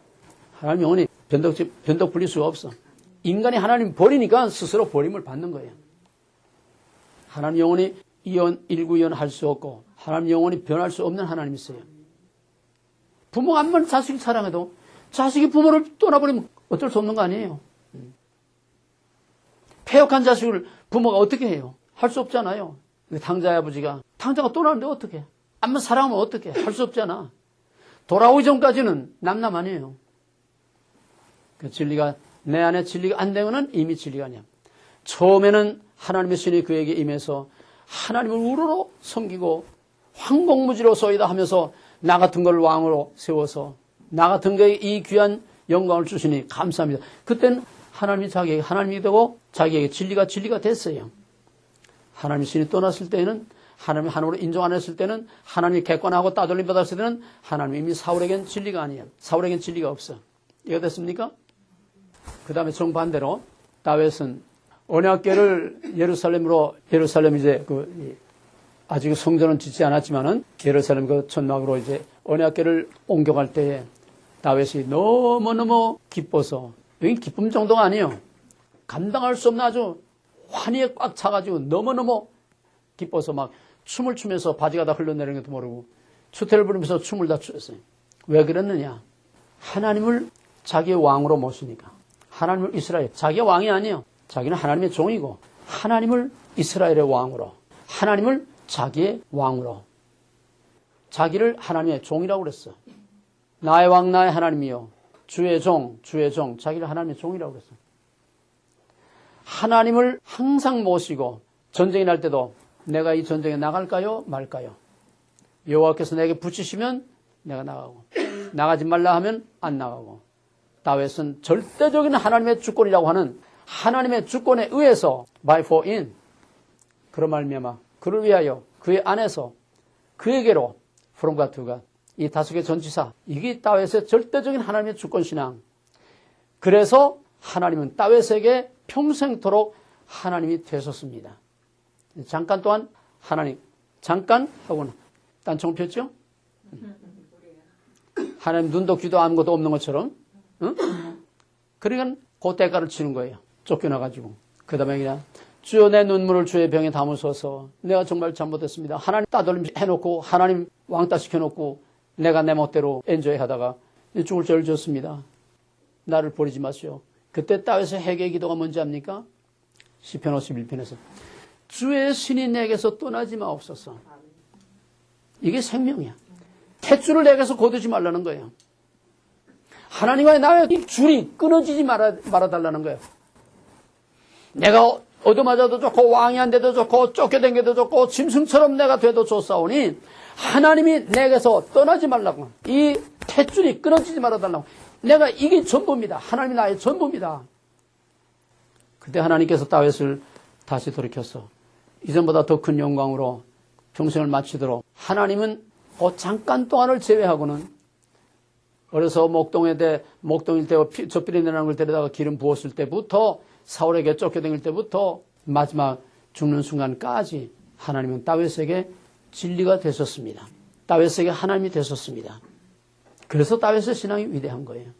하나님 영원히 변덕 불릴 수가 없어. 인간이 하나님 버리니까 스스로 버림을 받는 거예요. 하나님 영원히 일구이연 할 수 없고 하나님 영원히 변할 수 없는 하나님이세요. 부모가 아무리 자식을 사랑해도 자식이 부모를 떠나버리면 어쩔 수 없는 거 아니에요. 폐역한 자식을 부모가 어떻게 해요? 할 수 없잖아요. 탕자의 아버지가 탕자가 떠나는데 어떻게 해? 암만 사랑하면 어떻게 해? 할 수 없잖아. 돌아오기 전까지는 남남 아니에요. 그 진리가 내 안에 진리가 안 되면은 이미 진리가 아니야. 처음에는 하나님의 신이 그에게 임해서 하나님을 우러러 섬기고 황공무지로소이다 하면서 나 같은 걸 왕으로 세워서 나 같은 거에 이 귀한 영광을 주시니 감사합니다. 그때는 하나님이 자기에게 하나님이 되고 자기에게 진리가 됐어요. 하나님의 신이 떠났을 때는 하나님이 하나님으로 인정 안 했을 때는 하나님이 객관하고 따돌림 받았을 때는 하나님이 이미 사울에겐 진리가 아니에요. 사울에겐 진리가 없어. 이해가 됐습니까? 그 다음에 정반대로 다윗은 언약궤를 예루살렘 이제 아직 성전은 짓지 않았지만은 예루살렘 그 천막으로 이제 언약궤를 옮겨갈 때에 다윗이 너무너무 기뻐서 여기 기쁨 정도가 아니에요. 감당할 수 없는 아주 환희에 꽉 차가지고 너무너무 기뻐서 막 춤을 추면서 바지가 다 흘러내리는 것도 모르고 추태를 부르면서 춤을 다 췄어요. 왜 그랬느냐? 하나님을 자기의 왕으로 모시니까. 하나님을 이스라엘, 자기가 왕이 아니에요. 자기는 하나님의 종이고 하나님을 이스라엘의 왕으로, 하나님을 자기의 왕으로, 자기를 하나님의 종이라고 그랬어. 나의 왕, 나의 하나님이요. 주의 종, 자기를 하나님의 종이라고 그랬어. 하나님을 항상 모시고 전쟁이 날 때도 내가 이 전쟁에 나갈까요? 말까요? 여호와께서 내게 붙이시면 내가 나가고 나가지 말라 하면 안 나가고 다윗은 절대적인 하나님의 주권이라고 하는 하나님의 주권에 의해서 by for in 그런 말미암아 그를 위하여 그의 안에서 그에게로 from God to God 이 다섯의 전치사 이게 다윗의 절대적인 하나님의 주권신앙. 그래서 하나님은 다윗에게 평생토록 하나님이 되셨습니다. 잠깐 또한 하나님 잠깐 하고는 딴청 폈죠? 하나님 눈도 귀도 아무것도 없는 것처럼 응? 그러니까 그 대가를 치는 거예요. 쫓겨나가지고 그 다음에 그냥 주여 내 눈물을 주의 병에 담으소서 내가 정말 잘못했습니다. 하나님 따돌림 해놓고 하나님 왕따 시켜놓고 내가 내 멋대로 엔조이 하다가 죽을 죄를 졌습니다. 나를 버리지 마시오. 그때 다윗의 회개의 기도가 뭔지 압니까? 시편 51편에서 주의 신이 내게서 떠나지 마옵소서. 이게 생명이야. 탯줄을 내게서 거두지 말라는 거예요. 하나님과의 나의 이 줄이 끊어지지 말아달라는 거예요. 내가 얻어맞아도 좋고 왕이 안 돼도 좋고 쫓겨다녀도 좋고 짐승처럼 내가 돼도 좋사오니 하나님이 내게서 떠나지 말라고. 이 탯줄이 끊어지지 말아달라고. 내가 이게 전부입니다. 하나님이 나의 전부입니다. 그때 하나님께서 다윗을 다시 돌이켜서 이전보다 더 큰 영광으로 평생을 마치도록 하나님은 그 잠깐 동안을 제외하고는 어려서 목동일 때 젖비리 내는 걸 데려다가 기름 부었을 때부터 사울에게 쫓겨다닐 때부터 마지막 죽는 순간까지 하나님은 다윗에게 진리가 되셨습니다. 다윗에게 하나님이 되셨습니다. 그래서 다윗의 신앙이 위대한 거예요.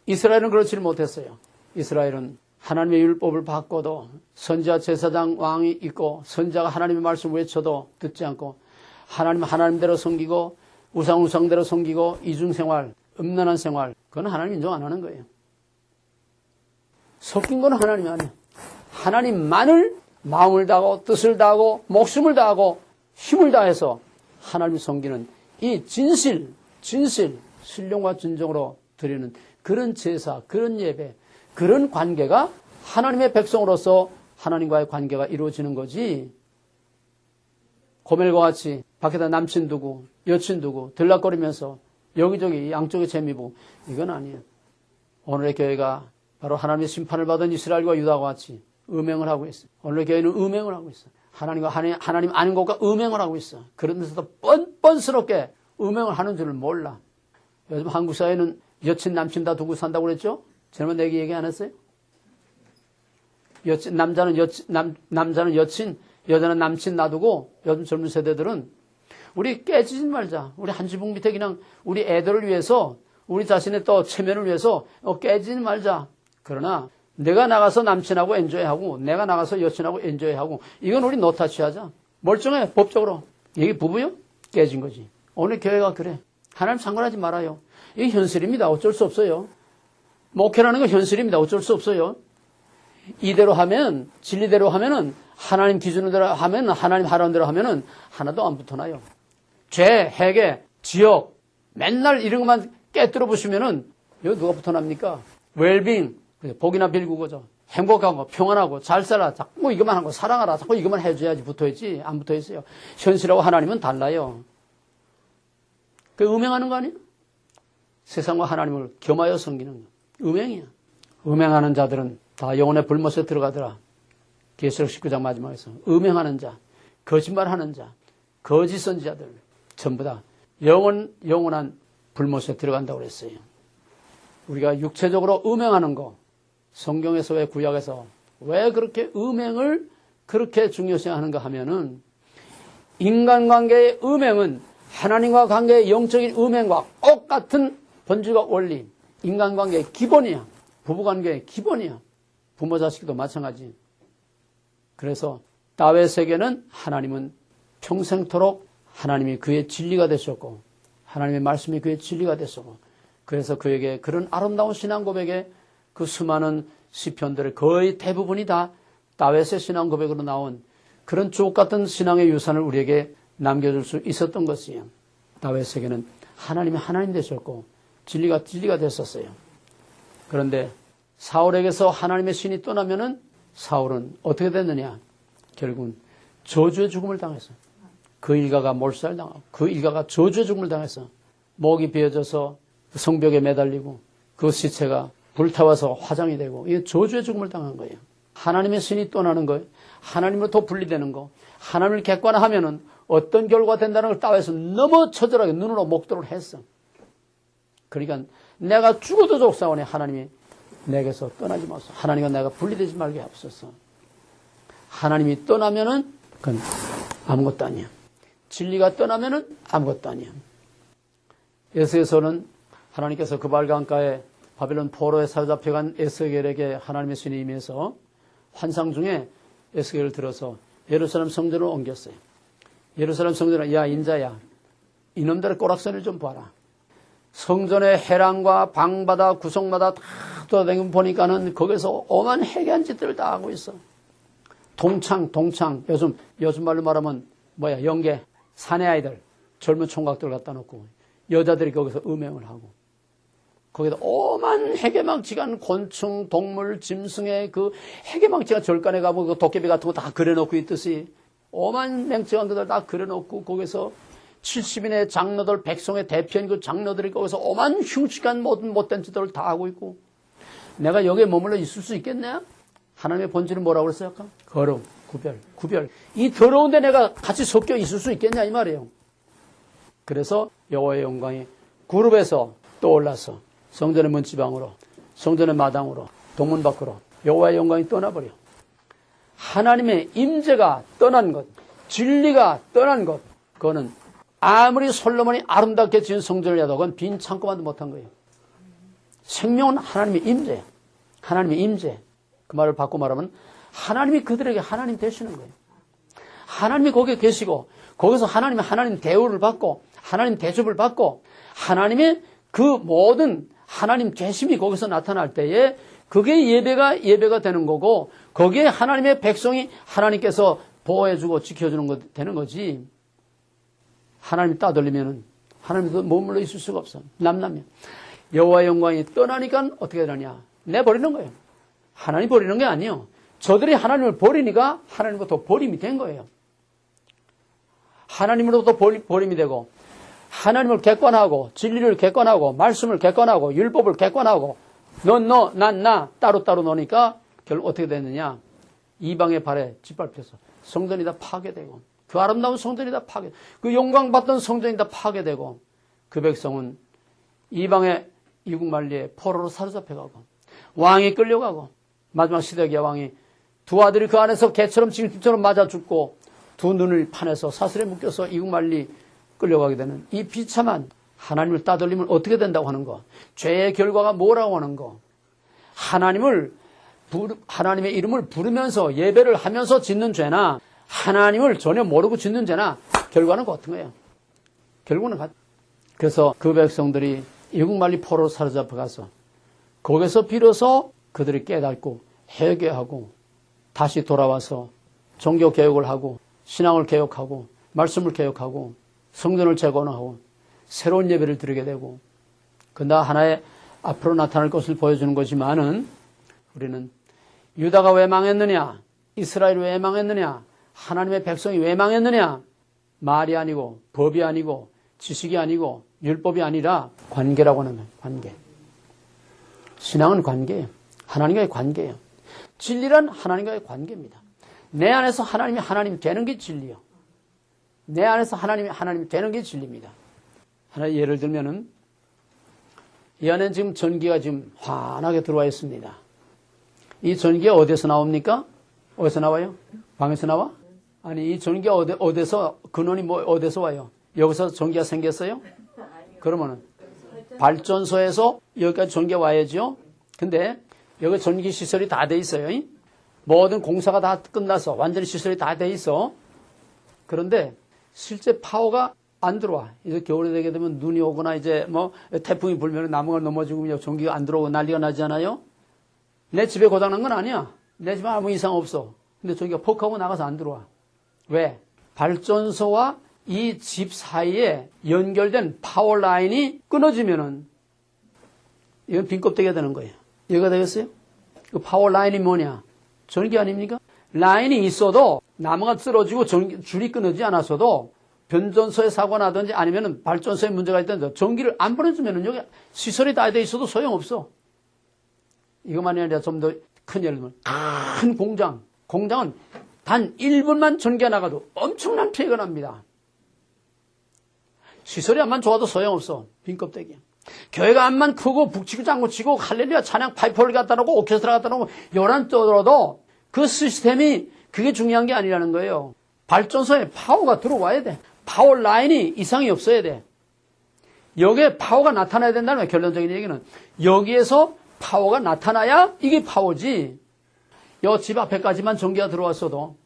이스라엘은 그렇지 못했어요. 이스라엘은 하나님의 율법을 받고도 선지자 제사장 왕이 있고 선지자가 하나님의 말씀을 외쳐도 듣지 않고 하나님대로 섬기고 우상대로 섬기고 이중생활, 음란한 생활, 그건 하나님 인정 안 하는 거예요. 섞인 건 하나님이 아니에요. 하나님만을 마음을 다하고 뜻을 다하고 목숨을 다하고 힘을 다해서 하나님을 섬기는 이 진실, 신령과 진정으로 드리는 그런 제사, 그런 예배, 그런 관계가 하나님의 백성으로서 하나님과의 관계가 이루어지는 거지. 고멜과 같이 밖에다 남친 두고 여친 두고 들락거리면서 여기저기 양쪽에 재미보고 이건 아니에요. 오늘의 교회가 바로 하나님의 심판을 받은 이스라엘과 유다와 같이 음행을 하고 있어요. 오늘의 교회는 음행을 하고 있어요. 하나님 아닌 것과 음행을 하고 있어. 그러면서도 뻔뻔스럽게 음행을 하는 줄을 몰라. 요즘 한국 사회는 여친 남친 다 두고 산다고 그랬죠? 지난번 내게 얘기 안 했어요? 남자는 여친, 여자는 남친 놔두고 요즘 젊은 세대들은 우리 깨지지 말자. 우리 한 지붕 밑에 그냥 우리 애들을 위해서 우리 자신의 또 체면을 위해서 깨지지 말자. 그러나 내가 나가서 남친하고 엔조이하고 내가 나가서 여친하고 엔조이하고 이건 우리 노타치하자. 멀쩡해 법적으로. 이게 부부요? 깨진 거지. 오늘 교회가 그래. 하나님 상관하지 말아요. 이게 현실입니다. 어쩔 수 없어요. 목회라는 건 현실입니다. 어쩔 수 없어요. 이대로 하면 진리대로 하면은 하나님 기준대로 하면 하나님 하라는 대로 하면은 하나도 안 붙어나요. 죄, 회개, 지역 맨날 이런 것만 깨뜨려 보시면은 여기 누가 붙어납니까? 웰빙 복이나 빌고 그죠. 행복하고 평안하고 잘 살아 자꾸 이것만 하고 사랑하라 자꾸 이것만 해줘야지 붙어있지 안 붙어있어요. 현실하고 하나님은 달라요. 그 음행하는 거 아니에요? 세상과 하나님을 겸하여 섬기는 거. 음행이야. 음행하는 자들은 다 영혼의 불못에 들어가더라. 계시록 19장 마지막에서 음행하는 자, 거짓말하는 자, 거짓 선지자들 전부 다 영원한 불못에 들어간다고 그랬어요. 우리가 육체적으로 음행하는 거 성경에서 왜 구약에서 왜 그렇게 음행을 그렇게 중요시하는가 하면은 인간관계의 음행은 하나님과 관계의 영적인 음행과 똑같은 본질과 원리, 인간관계의 기본이야. 부부관계의 기본이야. 부모 자식도 마찬가지. 그래서 다윗에게는 하나님은 평생토록 하나님이 그의 진리가 되셨고 하나님의 말씀이 그의 진리가 되셨고 그래서 그에게 그런 아름다운 신앙 고백에 그 수많은 시편들의 거의 대부분이 다 다윗의 신앙 고백으로 나온 그런 주옥 같은 신앙의 유산을 우리에게 남겨줄 수 있었던 것이에요. 다윗에게는 하나님이 하나님 되셨고 진리가 됐었어요. 그런데 사울에게서 하나님의 신이 떠나면은 사울은 어떻게 됐느냐? 결국은 저주의 죽음을 당했어요. 그 일가가 몰살당하고 그 일가가 저주의 죽음을 당했어. 목이 베어져서 성벽에 매달리고 그 시체가 불타와서 화장이 되고 이게 저주의 죽음을 당한 거예요. 하나님의 신이 떠나는 거예요. 하나님으로부터 분리되는 거. 하나님을 객관화하면은 어떤 결과가 된다는 걸 다윗은 너무 처절하게 눈으로 목도를 했어. 그러니까 내가 죽어도 족사오니 하나님이 내게서 떠나지 마소서. 하나님과 내가 분리되지 말게 하옵소서. 하나님이 떠나면은 그건 아무것도 아니야. 진리가 떠나면은 아무것도 아니야. 에스에서는 하나님께서 그발 강가에 바벨론 포로에 사로잡혀간 에스겔에게 하나님의 신이 임해서 환상 중에 에스겔을 들어서 예루살렘 성전으로 옮겼어요. 예루살렘 성전에 야 인자야 이놈들의 꼬락서리를 좀 봐라. 성전의 해랑과 방마다 구석마다 다 돌아다니고 보니까는 거기서 오만 해괴한 짓들을 다 하고 있어. 동창 요즘 말로 말하면 연계 사내 아이들 젊은 총각들 갖다 놓고 여자들이 거기서 음행을 하고 거기다 오만 해괴망측한 곤충, 동물, 짐승의 그 해괴망측한 절간에 가면 그 도깨비 같은 거 다 그려놓고 있듯이 오만 맹측한 것들 다 그려놓고 거기서 70인의 장로들, 백성의 대표인 그 장로들이 거기서 오만 흉측한 모든 못된 짓들을 다 하고 있고 내가 여기에 머물러 있을 수 있겠냐? 하나님의 본질은 뭐라고 그랬어요? 아까? 거룩, 구별. 이 더러운데 내가 같이 섞여 있을 수 있겠냐 이 말이에요. 그래서 여호와의 영광이 그룹에서 떠올라서 성전의 문지방으로, 성전의 마당으로, 동문 밖으로 여호와의 영광이 떠나버려. 하나님의 임재가 떠난 것, 진리가 떠난 것, 그거는 아무리 솔로몬이 아름답게 지은 성전을 해도 그건 빈 창고만도 못한 거예요. 생명은 하나님의 임재, 하나님의 임재. 그 말을 바꿔 말하면 하나님이 그들에게 하나님 되시는 거예요. 하나님이 거기에 계시고 거기서 하나님 대우를 받고 하나님 대접을 받고 하나님의 그 모든 하나님 계심이 거기서 나타날 때에 그게 예배가 되는 거고 거기에 하나님의 백성이 하나님께서 보호해주고 지켜주는 거 되는 거지. 하나님이 따돌리면은 하나님도 머물러 있을 수가 없어. 남남이야. 여호와의 영광이 떠나니까 어떻게 되느냐? 내버리는 거예요. 하나님 버리는 게 아니에요. 저들이 하나님을 버리니까 하나님부터 버림이 된 거예요. 하나님으로부터 버림이 되고 하나님을 객관하고 진리를 객관하고 말씀을 객관하고 율법을 객관하고 난 나 따로따로 노니까 결국 어떻게 됐느냐? 이방의 발에 짓밟혀서 성전이 다 파괴되고 그 아름다운 성전이 다 파괴되고 그 영광받던 성전이 다 파괴되고 그 백성은 이방의 이국만리에 포로로 사로잡혀가고 왕이 끌려가고 마지막 시드기야 왕이 두 아들이 그 안에서 개처럼 징집처럼 맞아 죽고 두 눈을 파내서 사슬에 묶여서 이국만리 끌려가게 되는 이 비참한 하나님을 따돌리면 어떻게 된다고 하는 거, 죄의 결과가 뭐라고 하는 거, 하나님의 이름을 부르면서 예배를 하면서 짓는 죄나 하나님을 전혀 모르고 짓는 죄나 결과는 같은 거예요. 결국은 같아요. 그래서 그 백성들이 이국만리 포로로 사로잡혀가서 거기서 비로소 그들이 깨닫고 회개하고 다시 돌아와서 종교 개혁을 하고 신앙을 개혁하고 말씀을 개혁하고 성전을 재건하고 새로운 예배를 드리게 되고 그나 하나의 앞으로 나타날 것을 보여주는 거지만은 우리는 유다가 왜 망했느냐, 이스라엘이 왜 망했느냐, 하나님의 백성이 왜 망했느냐, 말이 아니고 법이 아니고 지식이 아니고 율법이 아니라 관계라고 하는 거예요. 관계. 신앙은 관계예요. 하나님과의 관계예요. 진리란 하나님과의 관계입니다. 내 안에서 하나님이 하나님 되는 게 진리요. 내 안에서 하나님이 되는 게 진리입니다. 하나 예를 들면은 이 안에 지금 전기가 지금 환하게 들어와 있습니다. 이 전기가 어디서 나옵니까? 어디서 나와요? 방에서 나와? 아니 이 전기가 어디서 근원이 어디서 와요? 여기서 전기가 생겼어요? 그러면은 발전소에서 여기까지 전기가 와야죠. 근데 여기 전기 시설이 다 돼 있어요. 모든 공사가 다 끝나서 완전히 시설이 다 돼 있어. 그런데 실제 파워가 안 들어와. 이제 겨울이 되게 되면 눈이 오거나 이제 뭐 태풍이 불면 나무가 넘어지고 전기가 안 들어오고 난리가 나잖아요. 내 집에 고장난 건 아니야. 내 집에 아무 이상 없어. 근데 전기가 퍽 하고 나가서 안 들어와. 왜? 발전소와 이 집 사이에 연결된 파워 라인이 끊어지면은 이건 빈 껍데기가 되는 거예요. 이해가 되겠어요? 그 파워 라인이 뭐냐? 전기 아닙니까? 라인이 있어도 나무가 쓰러지고 줄이 끊어지지 않았어도 변전소에 사고가 나든지 아니면 발전소에 문제가 있든지 전기를 안 보내주면 여기 시설이 다 돼 있어도 소용없어. 이것만이 아니라 좀 더 큰 예를 들면 큰 공장은 단 1분만 전기가 나가도 엄청난 피해가 납니다. 시설이 안만 좋아도 소용없어. 빈 껍데기야. 교회가 안만 크고 북치고 장구치고 할렐루야 찬양 파이프를 갖다 놓고 오케스트라 갖다 놓고 요란 떠들어도 그 시스템이 그게 중요한 게 아니라는 거예요. 발전소에 파워가 들어와야 돼. 파워 라인이 이상이 없어야 돼. 여기에 파워가 나타나야 된다는 거예요. 결론적인 얘기는. 여기에서 파워가 나타나야 이게 파워지. 요 집 앞에까지만 전기가 들어왔어도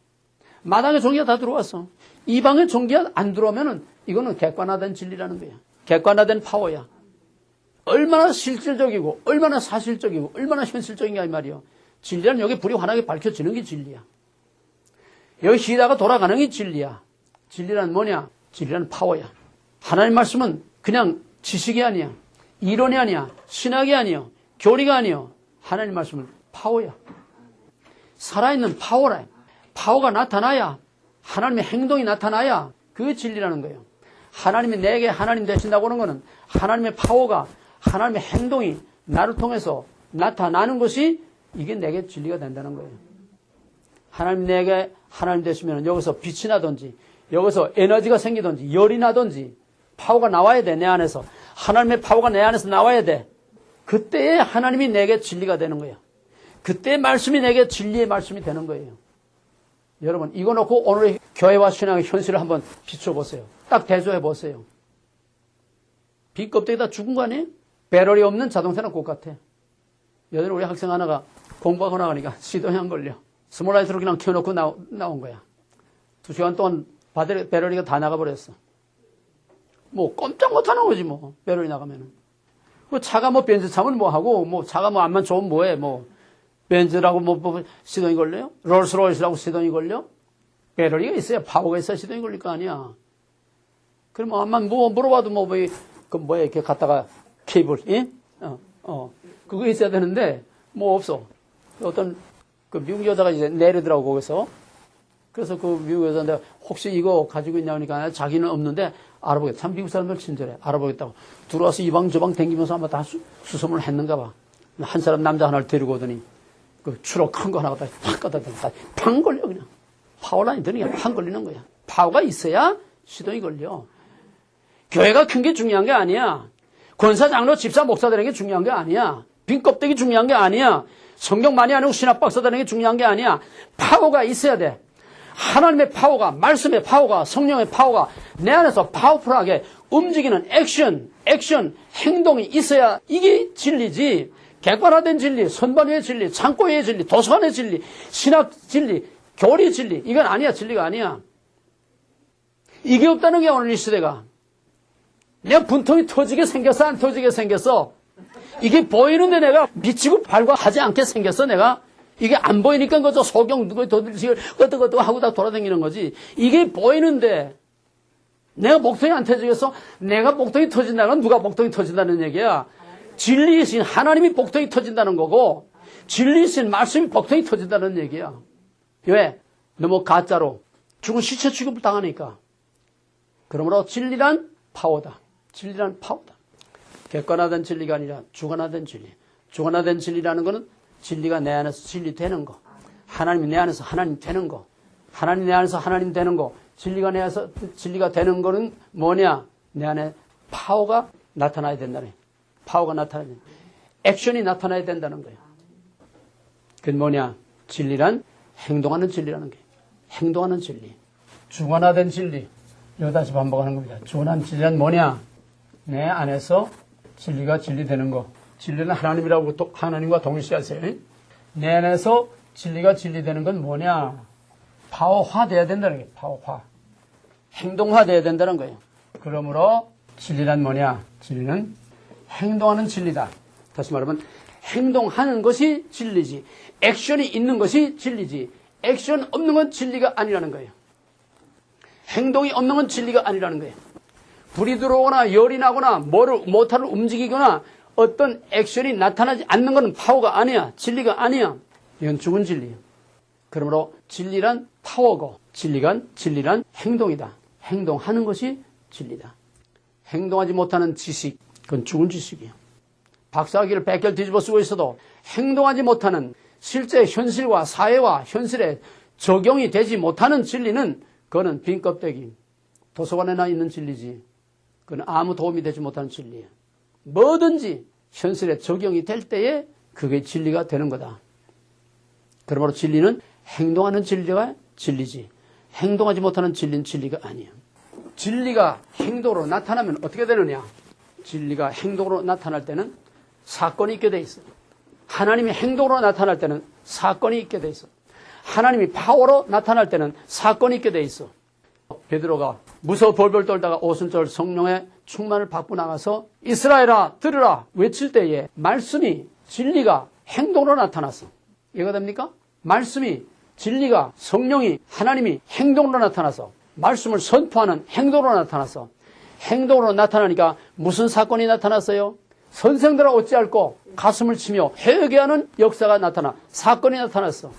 마당에 전기가 다 들어왔어. 이 방에 전기가 안 들어오면은 이거는 객관화된 진리라는 거야. 객관화된 파워야. 얼마나 실질적이고 얼마나 사실적이고 얼마나 현실적인가 이 말이야. 진리는 여기 불이 환하게 밝혀지는 게 진리야. 여기 시다가 돌아가는 게 진리야. 진리란 뭐냐? 진리란 파워야. 하나님 말씀은 그냥 지식이 아니야. 이론이 아니야. 신학이 아니야. 교리가 아니야. 하나님 말씀은 파워야. 살아있는 파워라. 파워가 나타나야 하나님의 행동이 나타나야 그게 진리라는 거예요. 하나님이 내게 하나님 되신다고 하는 것은 하나님의 파워가 하나님의 행동이 나를 통해서 나타나는 것이 이게 내게 진리가 된다는 거예요. 하나님 내게 하나님 되시면 여기서 빛이 나든지 여기서 에너지가 생기든지 열이 나든지 파워가 나와야 돼, 내 안에서. 하나님의 파워가 내 안에서 나와야 돼. 그때에 하나님이 내게 진리가 되는 거예요. 그때 말씀이 내게 진리의 말씀이 되는 거예요. 여러분, 이거 놓고 오늘의 교회와 신앙의 현실을 한번 비춰보세요. 딱 대조해 보세요. 빈 껍데기다 죽은 거 아니에요? 배럴이 없는 자동차는 곧 같아. 예전에 우리 학생 하나가 공부하고 나가니까 시동이 걸려. 스몰라이트로 그냥 켜놓고 나온 거야. 2시간 동안 배럴이가 다 나가버렸어. 뭐 꼼짝 못하는 거지 뭐, 배럴이 나가면은. 뭐 차가 뭐 벤츠 차면 뭐 하고, 뭐 차가 뭐 안만 좋으면 뭐해, 뭐. 벤츠라고 뭐 시동이 걸려요? 롤스로이스라고 시동이 걸려? 배럴이가 있어야, 파워가 있어야 시동이 걸릴 거 아니야. 그럼 안만 뭐 물어봐도 뭐, 뭐야, 이렇게 갖다가 케이블, 예? 그거 있어야 되는데, 뭐 없어. 어떤 그 미국 여자가 이제 내리더라고, 거기서. 그래서 그 미국 여자한테 혹시 이거 가지고 있냐니까 자기는 없는데 알아보겠다. 참 미국 사람들 친절해. 알아보겠다고. 들어와서 이 방 저 방 댕기면서 아마 다 수소문을 했는가 봐. 한 사람 남자 하나를 데리고 오더니 그 추럭 큰 거 하나 갖다 팍 갖다 대고 팡 걸려 그냥. 파워라인이 드니까 팡 걸리는 거야. 파워가 있어야 시동이 걸려. 교회가 큰 게 중요한 게 아니야. 권사, 장로, 집사, 목사 되는 게 중요한 게 아니야. 빈 껍데기 중요한 게 아니야. 성경 많이 안 하고 신학 박사 되는 게 중요한 게 아니야. 파워가 있어야 돼. 하나님의 파워가, 말씀의 파워가, 성령의 파워가 내 안에서 파워풀하게 움직이는 액션, 행동이 있어야 이게 진리지. 객관화된 진리, 선반위의 진리, 창고의 진리, 도서관의 진리, 신학 진리, 교리 진리, 이건 아니야. 진리가 아니야. 이게 없다는 게 오늘 이 시대가. 내가 분통이 터지게 생겼어, 안 터지게 생겼어? 이게 보이는데 내가 미치고 발광하지 않게 생겼어, 내가? 이게 안 보이니까 그저 소경 누구 도들식을 어떡 하고 다 돌아다니는 거지. 이게 보이는데 내가 목통이 안 터지겠어? 내가 목통이 터진다는 건 누가 목통이 터진다는 얘기야. 진리이신 하나님이 목통이 터진다는 거고 진리이신 말씀이 목통이 터진다는 얘기야. 왜? 너무 가짜로 죽은 시체 취급을 당하니까. 그러므로 진리란 파워다. 진리란 파워다. 객관화된 진리가 아니라 주관화된 진리. 주관화된 진리라는 것은 진리가 내 안에서 진리 되는 거. 하나님이 내 안에서 하나님 되는 거. 하나님 내 안에서 하나님 되는 거. 진리가 내 안에서 진리가 되는 거는 뭐냐? 내 안에 파워가 나타나야 된다는 거예요. 파워가 나타나야 된다. 액션이 나타나야 된다는 거예요. 그게 뭐냐? 진리란 행동하는 진리라는 거예요. 행동하는 진리. 주관화된 진리. 이거 다시 반복하는 겁니다. 주관한 진리란 뭐냐? 내 안에서 진리가 진리되는 거. 진리는 하나님이라고 하나님과 동일시하세요. 내 안에서 진리가 진리되는 건 뭐냐? 파워화돼야 된다는 거예요. 파워화. 행동화돼야 된다는 거예요. 그러므로 진리란 뭐냐? 진리는 행동하는 진리다. 다시 말하면 행동하는 것이 진리지. 액션이 있는 것이 진리지. 액션 없는 건 진리가 아니라는 거예요. 행동이 없는 건 진리가 아니라는 거예요. 불이 들어오거나 열이 나거나 모터를 움직이거나 어떤 액션이 나타나지 않는 것은 파워가 아니야. 진리가 아니야. 이건 죽은 진리예요. 그러므로 진리란 파워고 진리란 행동이다. 행동하는 것이 진리다. 행동하지 못하는 지식, 그건 죽은 지식이에요. 박사학위를 100개를 뒤집어 쓰고 있어도 행동하지 못하는 실제 현실과 사회와 현실에 적용이 되지 못하는 진리는 그거는 빈 껍데기. 도서관에나 있는 진리지. 그건 아무 도움이 되지 못하는 진리예요. 뭐든지 현실에 적용이 될 때에 그게 진리가 되는 거다. 그러므로 진리는 행동하는 진리가 진리지. 행동하지 못하는 진리는 진리가 아니에요. 진리가 행동으로 나타나면 어떻게 되느냐? 진리가 행동으로 나타날 때는 사건이 있게 돼 있어. 하나님이 행동으로 나타날 때는 사건이 있게 돼 있어. 하나님이 파워로 나타날 때는 사건이 있게 돼 있어. 베드로가 무서워 벌벌 떨다가 오순절 성령의 충만을 받고 나가서 이스라엘아 들으라 외칠 때에 말씀이 진리가 행동으로 나타났어. 이해가 됩니까? 말씀이 진리가 성령이 하나님이 행동으로 나타나서 말씀을 선포하는 행동으로 나타났어. 행동으로 나타나니까 무슨 사건이 나타났어요? 선생들아 어찌할꼬 가슴을 치며 회개하는 역사가 나타나 사건이 나타났어.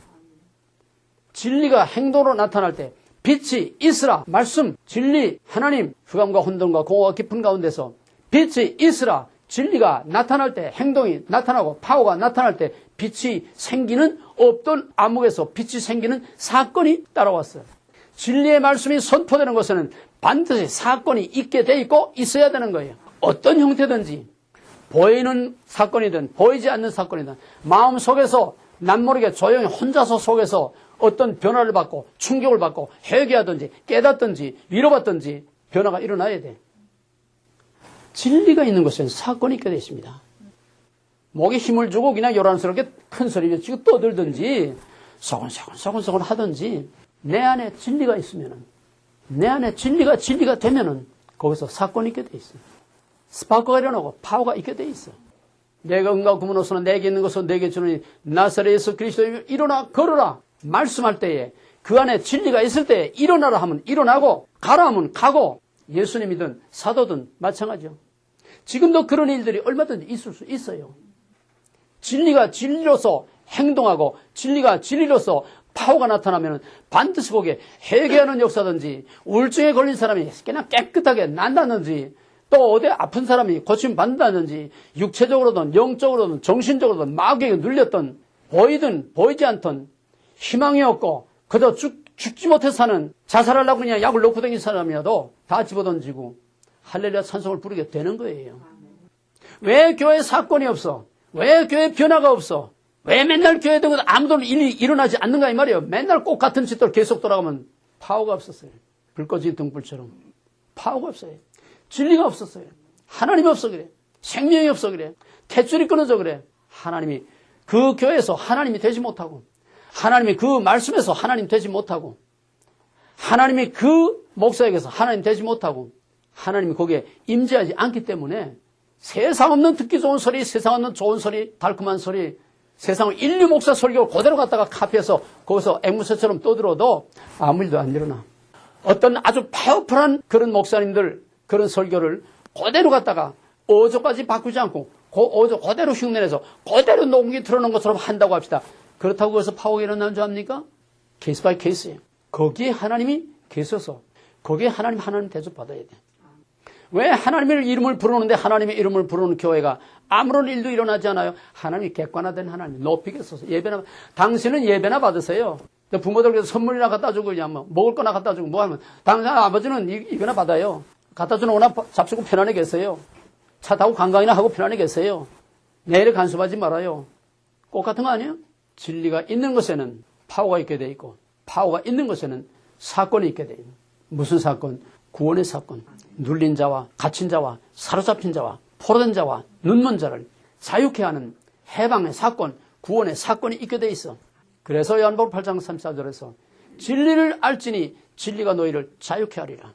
진리가 행동으로 나타날 때 빛이 있으라 말씀 진리 하나님 흑암과 혼돈과 공허가 깊은 가운데서 빛이 있으라 진리가 나타날 때 행동이 나타나고 파워가 나타날 때 빛이 생기는 없던 암흑에서 빛이 생기는 사건이 따라왔어요. 진리의 말씀이 선포되는 것에는 반드시 사건이 있게 돼 있고 있어야 되는 거예요. 어떤 형태든지 보이는 사건이든 보이지 않는 사건이든 마음속에서 남모르게 조용히 혼자서 속에서 어떤 변화를 받고 충격을 받고 회개하든지 깨닫든지 위로받든지 변화가 일어나야 돼. 진리가 있는 것은 사건이 있게 되어 있습니다. 목에 힘을 주고 그냥 요란스럽게 큰 소리 치고 떠들든지 소곤소곤 하든지 내 안에 진리가 있으면은 내 안에 진리가 되면은 거기서 사건이 있게 돼 있어요. 스파크가 일어나고 파워가 있게 돼 있어. 내가 은과 구원으로서는 내게 있는 것은 내게 주는 나사렛 예수 그리스도 일어나 걸어라 말씀할 때에 그 안에 진리가 있을 때에 일어나라 하면 일어나고 가라 하면 가고 예수님이든 사도든 마찬가지요. 지금도 그런 일들이 얼마든지 있을 수 있어요. 진리가 진리로서 행동하고 진리가 진리로서 파워가 나타나면 반드시 거기에 회개하는 역사든지 우울증에 걸린 사람이 그냥 깨끗하게 난다든지 또 어디 아픈 사람이 고침 받는다든지 육체적으로든 영적으로든 정신적으로든 마귀에게 눌렸던 보이든 보이지 않던 희망이 없고 그저 죽지 못해 사는 자살하려고 그냥 약을 놓고 다니는 사람이라도 다 집어던지고 할렐루야 찬송을 부르게 되는 거예요. 왜 교회에 사건이 없어? 왜 교회에 변화가 없어? 왜 맨날 교회에 든 것도 아무도 일이 일어나지 않는가 이 말이에요. 맨날 꼭 같은 짓들 계속 돌아가면 파워가 없었어요. 불 꺼진 등불처럼 파워가 없어요. 진리가 없었어요. 하나님이 없어 그래. 생명이 없어 그래. 탯줄이 끊어져 그래. 하나님이 그 교회에서 하나님이 되지 못하고 하나님이 그 말씀에서 하나님 되지 못하고 하나님이 그 목사에게서 하나님 되지 못하고 하나님이 거기에 임재하지 않기 때문에 세상 없는 듣기 좋은 소리, 세상 없는 좋은 소리, 달콤한 소리, 세상을 인류 목사 설교를 그대로 갖다가 카피해서 거기서 앵무새처럼 떠들어도 아무 일도 안 일어나. 어떤 아주 파워풀한 그런 목사님들 그런 설교를 그대로 갖다가 어조까지 바꾸지 않고 그 어조 그대로 흉내내서 그대로 녹음기 틀어놓은 것처럼 한다고 합시다. 그렇다고 그래서 파워가 일어나는 줄 압니까? 케이스 바이 케이스예요. 거기에 하나님이 계셔서 거기에 하나님 대접받아야 돼. 왜 하나님의 이름을 부르는데 하나님의 이름을 부르는 교회가 아무런 일도 일어나지 않아요? 하나님이 객관화된 하나님 높이겠어서 예배나 당신은 예배나 받으세요. 부모들께서 선물이나 갖다 주고 그냥 뭐 먹을 거나 갖다 주고 뭐 하면 당신 아버지는 이거나 받아요. 갖다 주는 거나 잡수고 편안히 계세요. 차 타고 관광이나 하고 편안히 계세요. 내일에 간섭하지 말아요. 꼭 같은 거 아니에요? 진리가 있는 것에는 파워가 있게 돼 있고 파워가 있는 것에는 사건이 있게 돼 있는. 무슨 사건? 구원의 사건. 눌린 자와 갇힌 자와 사로잡힌 자와 포로된 자와 눈먼 자를 자유케 하는 해방의 사건, 구원의 사건이 있게 돼 있어. 그래서 요한복음 8장 34절에서 진리를 알지니 진리가 너희를 자유케 하리라.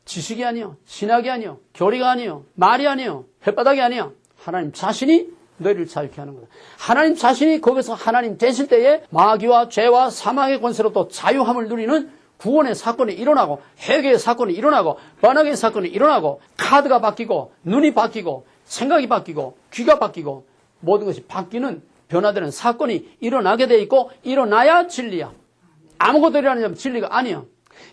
지식이 아니요, 신학이 아니요, 교리가 아니요, 말이 아니요, 혓바닥이 아니야. 하나님 자신이 너희를 자유케 하는 거다. 하나님 자신이 거기서 하나님 되실 때에 마귀와 죄와 사망의 권세로부터 자유함을 누리는 구원의 사건이 일어나고 회개의 사건이 일어나고 번역의 사건이 일어나고 카드가 바뀌고 눈이 바뀌고 생각이 바뀌고 귀가 바뀌고 모든 것이 바뀌는 변화되는 사건이 일어나게 돼 있고 일어나야 진리야. 아무것도 일어나지 않으면 진리가 아니야.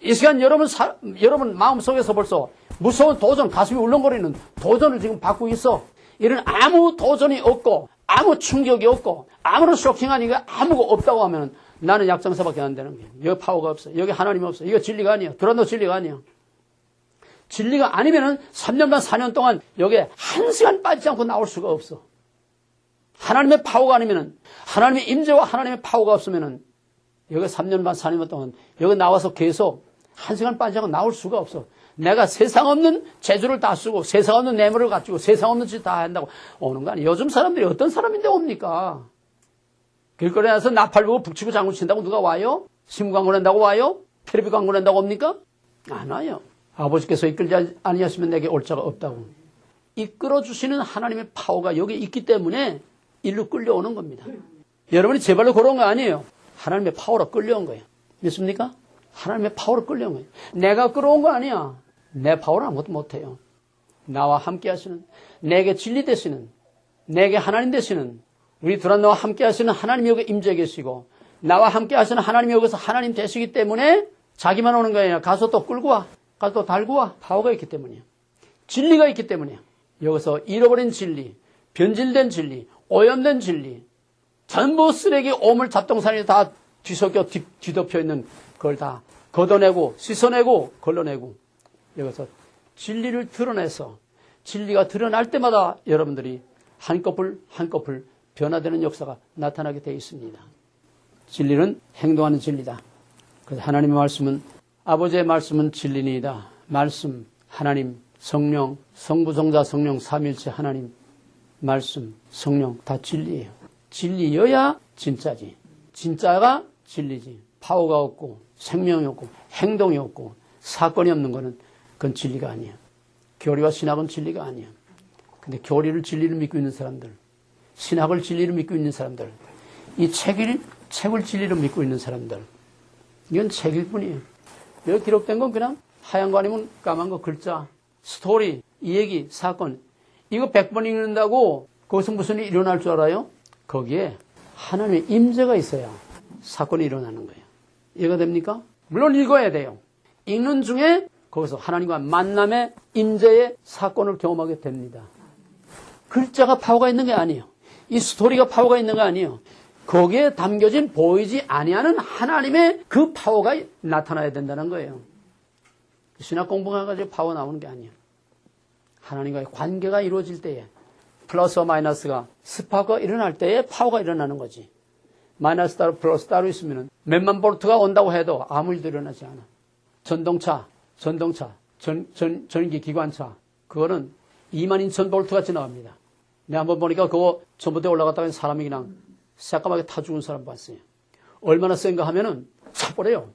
이 시간 여러분 마음속에서 벌써 무서운 도전, 가슴이 울렁거리는 도전을 지금 받고 있어. 이런 아무 도전이 없고 아무 충격이 없고 아무런 쇼킹한 이가 아무것도 없다고 하면 나는 약장사밖에 안 되는 거예요. 여기 파워가 없어. 여기 하나님이 없어. 이거 진리가 아니야. 들어도 진리가 아니야. 진리가 아니면은 3년 반 4년 동안 여기에 한 시간 빠지지 않고 나올 수가 없어. 하나님의 파워가 아니면은 하나님의 임재와 하나님의 파워가 없으면은 여기 3년 반 4년 동안 여기 나와서 계속 한 시간 빠지지 않고 나올 수가 없어. 내가 세상 없는 재주를 다 쓰고 세상 없는 뇌물을 갖추고 세상 없는 짓 다 한다고 오는 거 아니에요. 요즘 사람들이 어떤 사람인데 옵니까? 길거리에 나서 나팔 불고 북치고 장구 친다고 누가 와요? 신문 광고 낸다고 와요? 텔레비 광고 낸다고 옵니까? 안 와요. 아버지께서 이끌지 아니하시면 내게 올 자가 없다고. 이끌어주시는 하나님의 파워가 여기 있기 때문에 일로 끌려오는 겁니다. 여러분이 제 발로 걸어온 거 아니에요. 하나님의 파워로 끌려온 거예요. 믿습니까? 하나님의 파워로 끌려온 거예요. 내가 끌어온 거 아니야. 내 파워는 아무것도 못해요. 나와 함께 하시는, 내게 진리 되시는, 내게 하나님 되시는, 우리 두란노와 함께 하시는 하나님이 여기 임재해 계시고 나와 함께 하시는 하나님이 여기서 하나님 되시기 때문에 자기만 오는 거 아니라 가서 또 끌고 와. 가서 또 달고 와. 파워가 있기 때문이에요. 진리가 있기 때문이에요. 여기서 잃어버린 진리, 변질된 진리, 오염된 진리, 전부 쓰레기 오물 잡동사니 다 뒤섞여 뒤덮여 있는 그걸 다 걷어내고 씻어내고 걸러내고 여기서 진리를 드러내서 진리가 드러날 때마다 여러분들이 한꺼풀 한꺼풀 변화되는 역사가 나타나게 되어 있습니다. 진리는 행동하는 진리다. 그래서 하나님의 말씀은 아버지의 말씀은 진리니이다. 말씀, 하나님, 성령, 성부, 성자, 성령, 삼일체 하나님, 말씀, 성령 다 진리예요. 진리여야 진짜지. 진짜가 진리지. 파워가 없고 생명이 없고 행동이 없고 사건이 없는 거는 그건 진리가 아니야. 교리와 신학은 진리가 아니야. 근데 교리를 진리를 믿고 있는 사람들, 신학을 진리를 믿고 있는 사람들, 이 책을 진리로 믿고 있는 사람들, 이건 책일 뿐이에요. 여기 기록된 건 그냥 하얀 거 아니면 까만 거 글자, 스토리, 이 얘기, 사건. 이거 100번 읽는다고 거기서 무슨 일이 일어날 줄 알아요? 거기에 하나님의 임재가 있어야 사건이 일어나는 거예요. 이해가 됩니까? 물론 읽어야 돼요. 읽는 중에 거기서 하나님과 만남의 임재의 사건을 경험하게 됩니다. 글자가 파워가 있는 게 아니에요. 이 스토리가 파워가 있는 게 아니에요. 거기에 담겨진 보이지 아니하는 하나님의 그 파워가 나타나야 된다는 거예요. 신학 공부가 가지고 파워 나오는 게 아니에요. 하나님과의 관계가 이루어질 때에 플러스와 마이너스가 스파크가 일어날 때에 파워가 일어나는 거지. 마이너스 따로 플러스 따로 있으면 몇만 볼트가 온다고 해도 아무 일도 일어나지 않아. 전동차, 전기 기관차, 그거는 2만 2천 볼트가 나옵니다. 내가 한번 보니까 그거 전봇대에 올라갔다가 사람이 그냥 새까맣게 타 죽은 사람 봤어요. 얼마나 센가 하면은 차버려요.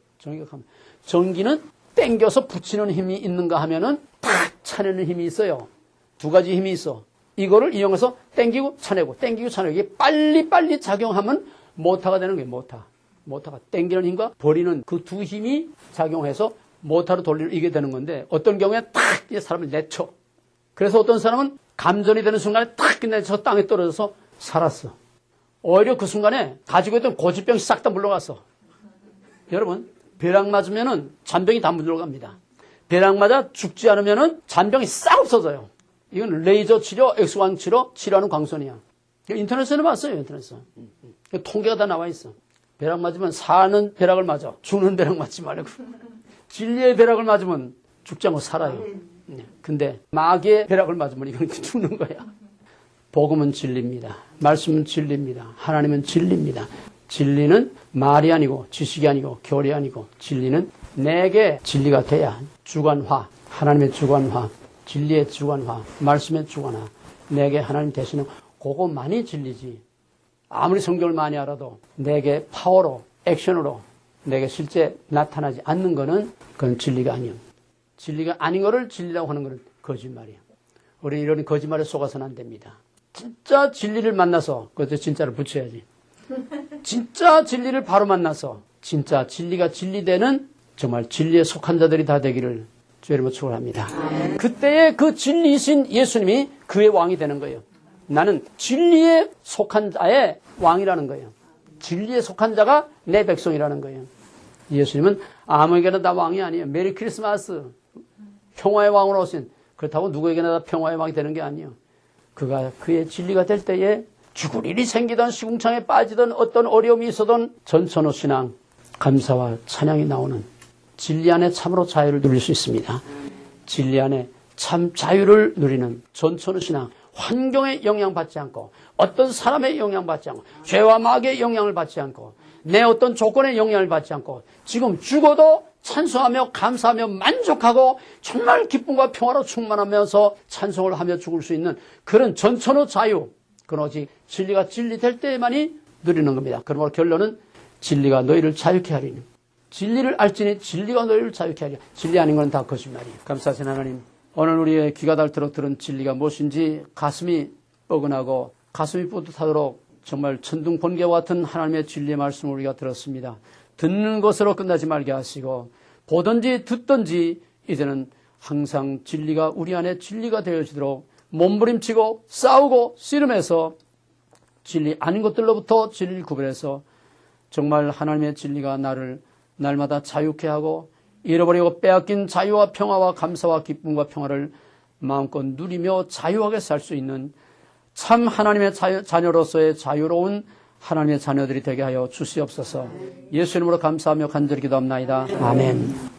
전기는 땡겨서 붙이는 힘이 있는가 하면은 팍 차내는 힘이 있어요. 두 가지 힘이 있어. 이거를 이용해서 땡기고 차내고 땡기고 차내고 이게 빨리 작용하면 모터가 되는 거예요. 모터가 땡기는 힘과 버리는 그 두 힘이 작용해서 모터로 돌리는 이게 되는 건데 어떤 경우에 탁 사람을 내쳐. 그래서 어떤 사람은 감전이 되는 순간에 탁 내쳐 땅에 떨어져서 살았어. 오히려 그 순간에 가지고 있던 고질병이 싹 다 물러갔어. 여러분, 벼락 맞으면은 잔병이 다 물러갑니다. 벼락 맞아 죽지 않으면은 잔병이 싹 없어져요. 이건 레이저 치료, 엑스광 치료하는 광선이야. 인터넷에는 봤어요, 인터넷에서. 통계가 다 나와 있어. 벼락 맞으면 사는 벼락을 맞아. 죽는 벼락 맞지 말고. 진리의 벼락을 맞으면 죽지 않고 살아요. 근데 마귀의 벼락을 맞으면 이건 죽는 거야. 복음은 진리입니다. 말씀은 진리입니다. 하나님은 진리입니다. 진리는 말이 아니고 지식이 아니고 교리 아니고 진리는 내게 진리가 돼야 주관화, 하나님의 주관화, 진리의 주관화, 말씀의 주관화, 내게 하나님 되시는 그것만이 진리지. 아무리 성경을 많이 알아도 내게 파워로, 액션으로 내게 실제 나타나지 않는 거는 그건 진리가 아니에요. 진리가 아닌 거를 진리라고 하는 거는 거짓말이에요. 우리 이런 거짓말에 속아서는 안 됩니다. 진짜 진리를 만나서 그것도 진짜를 붙여야지. 진짜 진리를 바로 만나서 진짜 진리가 진리되는 정말 진리에 속한 자들이 다 되기를 주의 이름으로 축원합니다. 그때의 그 진리이신 예수님이 그의 왕이 되는 거예요. 나는 진리에 속한 자의 왕이라는 거예요. 진리에 속한 자가 내 백성이라는 거예요. 예수님은 아무에게나 다 왕이 아니에요. 메리 크리스마스, 평화의 왕으로 오신, 그렇다고 누구에게나 다 평화의 왕이 되는 게 아니에요. 그가 그의 진리가 될 때에 죽을 일이 생기던 시궁창에 빠지던 어떤 어려움이 있어도 전천후 신앙, 감사와 찬양이 나오는 진리 안에 참으로 자유를 누릴 수 있습니다. 진리 안에 참 자유를 누리는 전천후 신앙, 환경에 영향받지 않고 어떤 사람의 영향받지 않고 죄와 마귀의 영향을 받지 않고 내 어떤 조건의 영향을 받지 않고 지금 죽어도 찬송하며 감사하며 만족하고 정말 기쁨과 평화로 충만하면서 찬송을 하며 죽을 수 있는 그런 전천후 자유, 그건 오직 진리가 진리될 때만이 누리는 겁니다. 그러므로 결론은 진리가 너희를 자유케 하리니, 진리를 알지니 진리가 너희를 자유케 하리니, 진리 아닌 건 다 거짓말이에요. 감사하신 하나님, 오늘 우리의 귀가 닳도록 들은 진리가 무엇인지 가슴이 뻐근하고 가슴이 뿌듯하도록 정말 천둥 번개와 같은 하나님의 진리의 말씀을 우리가 들었습니다. 듣는 것으로 끝나지 말게 하시고 보든지 듣든지 이제는 항상 진리가 우리 안에 진리가 되어지도록 몸부림치고 싸우고 씨름해서 진리 아닌 것들로부터 진리를 구별해서 정말 하나님의 진리가 나를 날마다 자유케 하고 잃어버리고 빼앗긴 자유와 평화와 감사와 기쁨과 평화를 마음껏 누리며 자유하게 살 수 있는 참 하나님의 자녀로서의 자유로운 하나님의 자녀들이 되게 하여 주시옵소서. 예수 이름으로 감사하며 간절히 기도합나이다. 아멘.